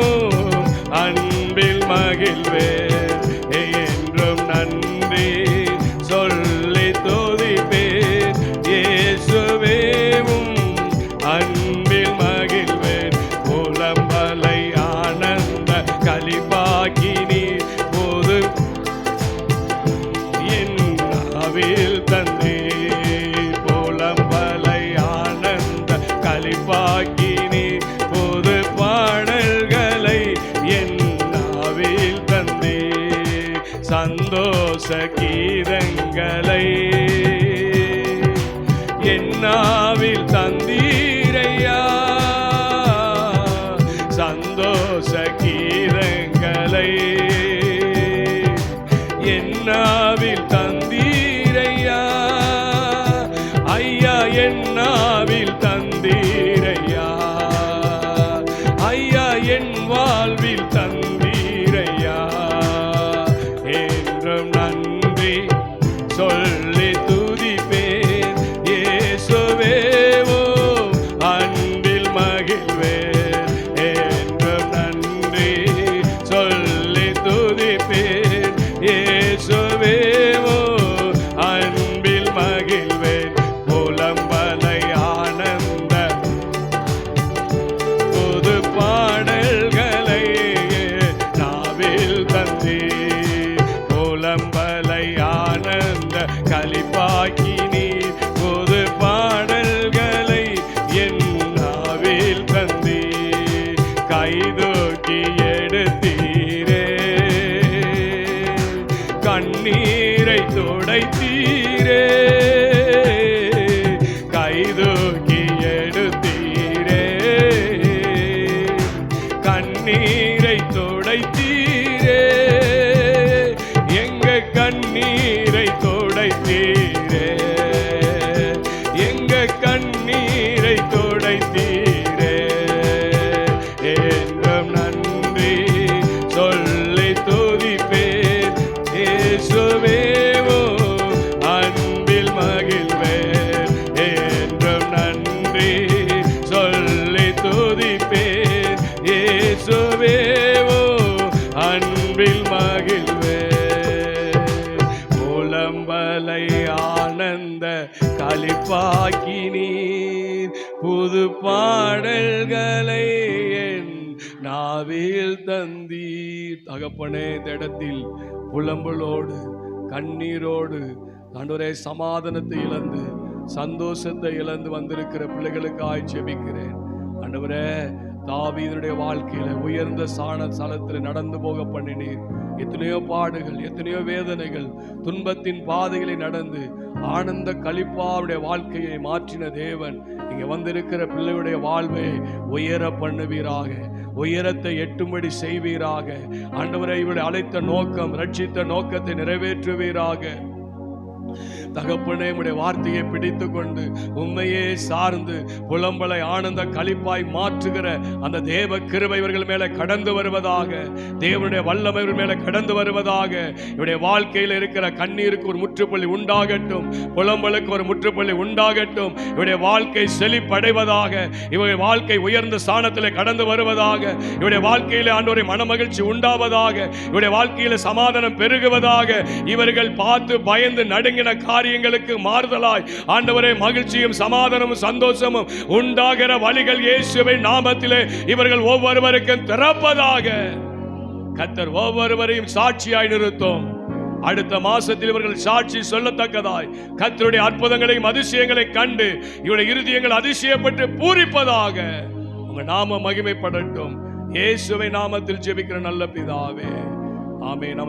A: உம் அன்பில் மகிழ்வேன். என்றும் நன்றி சொல்லி துதிப்பேன். இயேசுவே உம் அன்பில் மகிழ்வேன். புலம்பலை ஆனந்த களிப்பாக்கி நீர் போது என் நாவில் தந்தீர். புலம்பலை ஆனந்த களிப்பாக்கி நீர் புது பாடல்களை என் நாவில் தந்தீர். சந்தோஷ கீதங்களை என் நாவில் தந்தீரையா. சந்தோஷ கீதங்களை என் நாவில் தந்தீரையா. ஐயா என் நாவில் தந்தீரையா. ஐயா என் வாழ்வில் தந்தீரையா. என்றும் நன்றி சொல்லி துதிப்பேன். இயேசுவே உம் அன்பில் மகிழ்வேன். என்றும் நன்றி சொல்லி துதிப்பேன். இயேசுவே உம் அன்பில் மகிழ்வேன். புலம்பலை ஆனந்த புது பாடல்களை நாவில் தந்தீர். புலம்பலை ஆனந்த களிப்பாக்கி நீர் புது பாடல்களை என் நாவில் தந்தீர். கைதூக்கி எடுத்தீரே. கண்ணீரை துடைத்தீரே. கைதூக்கி எடுத்தீரே. கண்ணீரை துடைத்தீரே. எங்க கண்ணீரை துடைத்தீரே. எங்க கண்ணீரை துடைத்தீரே. என்றும் நன்றி சொல்லி துதிப்பேன். இயேசுவே உம் அன்பில் மகிழ்வேன். என்றும் நன்றி சொல்லி துதிப்பேன். இயேசுவே உம் அன்பில் மகிழ்வேன். புலம்பலை ஆனந்த களிப்பாக்கி நீர் புது பாடல்களை என் நாவில் தந்தீர். தகப்பனே, இந்த இடத்தில் புலம்பலோடு கண்ணீரோடு ஆண்டவரே சமாதானத்தை இழந்து சந்தோஷத்தை இழந்து வந்திருக்கிற பிள்ளைகளுக்காய் ஜெபிக்கிறேன். ஆண்டவரே, தாவீதுடைய வாழ்க்கையில உயர்ந்த ஸ்தலத்தில் நடந்து போக பண்ணினீர். எத்தனையோ பாடுகள், எத்தனையோ வேதனைகள், துன்பத்தின் பாதைகளை நடந்து ஆனந்த களிப்பாவுடைய வாழ்க்கையை மாற்றின தேவன் இங்க வந்திருக்கிற பிள்ளையுடைய வாழ்வை உயர பண்ணுவீராக. உயரத்தை எட்டும்படி செய்வீராக. ஆண்டவரை இவளை அழைத்த நோக்கம், ரட்சித்த நோக்கத்தை நிறைவேற்றுவீராக. தகப்பனே, உம்முடைய வார்த்தையை பிடித்து கொண்டு உண்மையே சார்ந்து புலம்பலை ஆனந்த களிப்பாய் மாற்றுகிற அந்த தேவ கிருபை இவர்கள் மேல கடந்து வருவதாக, தேவனுடைய வல்லமை இவர்கள் மேல கடந்து வருவதாக. இவருடைய வாழ்க்கையில் இருக்கிற கண்ணீருக்கு ஒரு முற்றுப்புள்ளி உண்டாகட்டும், புலம்பலுக்கு ஒரு முற்றுப்புள்ளி உண்டாகட்டும். இவருடைய வாழ்க்கை செழிப்படைவதாக, இவருடைய வாழ்க்கை உயர்ந்த ஸ்தானத்தில் கடந்து வருவதாக, இவருடைய வாழ்க்கையில ஆண்டவரே மனமகிழ்ச்சி உண்டாவதாக, இவருடைய வாழ்க்கையில சமாதானம் பெருகுவதாக. இவர்கள் பார்த்து பயந்து நடுங்கின காரியங்களுக்கு மாறுதலாய் ஆண்டவரே மகிழ்ச்சியும் சமாதானமும் சந்தோஷமும் உண்டாகிற வழிகள் இயேசுவின் நாமத்திலே இவர்கள் ஒவ்வொருவருக்கும் திறப்பதாக. கர்த்தர் ஒவ்வொருவரையும் சாட்சியாய் நிறுத்தும். அடுத்த மாசத்தில் இவர்கள் சாட்சி சொல்லத்தக்கதாய் கர்த்தருடைய அற்புதங்களையும் அதிசயங்களை கண்டு இவருடைய இருதயங்கள் அதிசயப்பட்டு பூரிப்பதாக. உங்க நாம மகிமைப்படட்டும். இயேசுவின் நாமத்தில் ஜெபிக்கிற நல்ல பிதாவே, ஆமென்.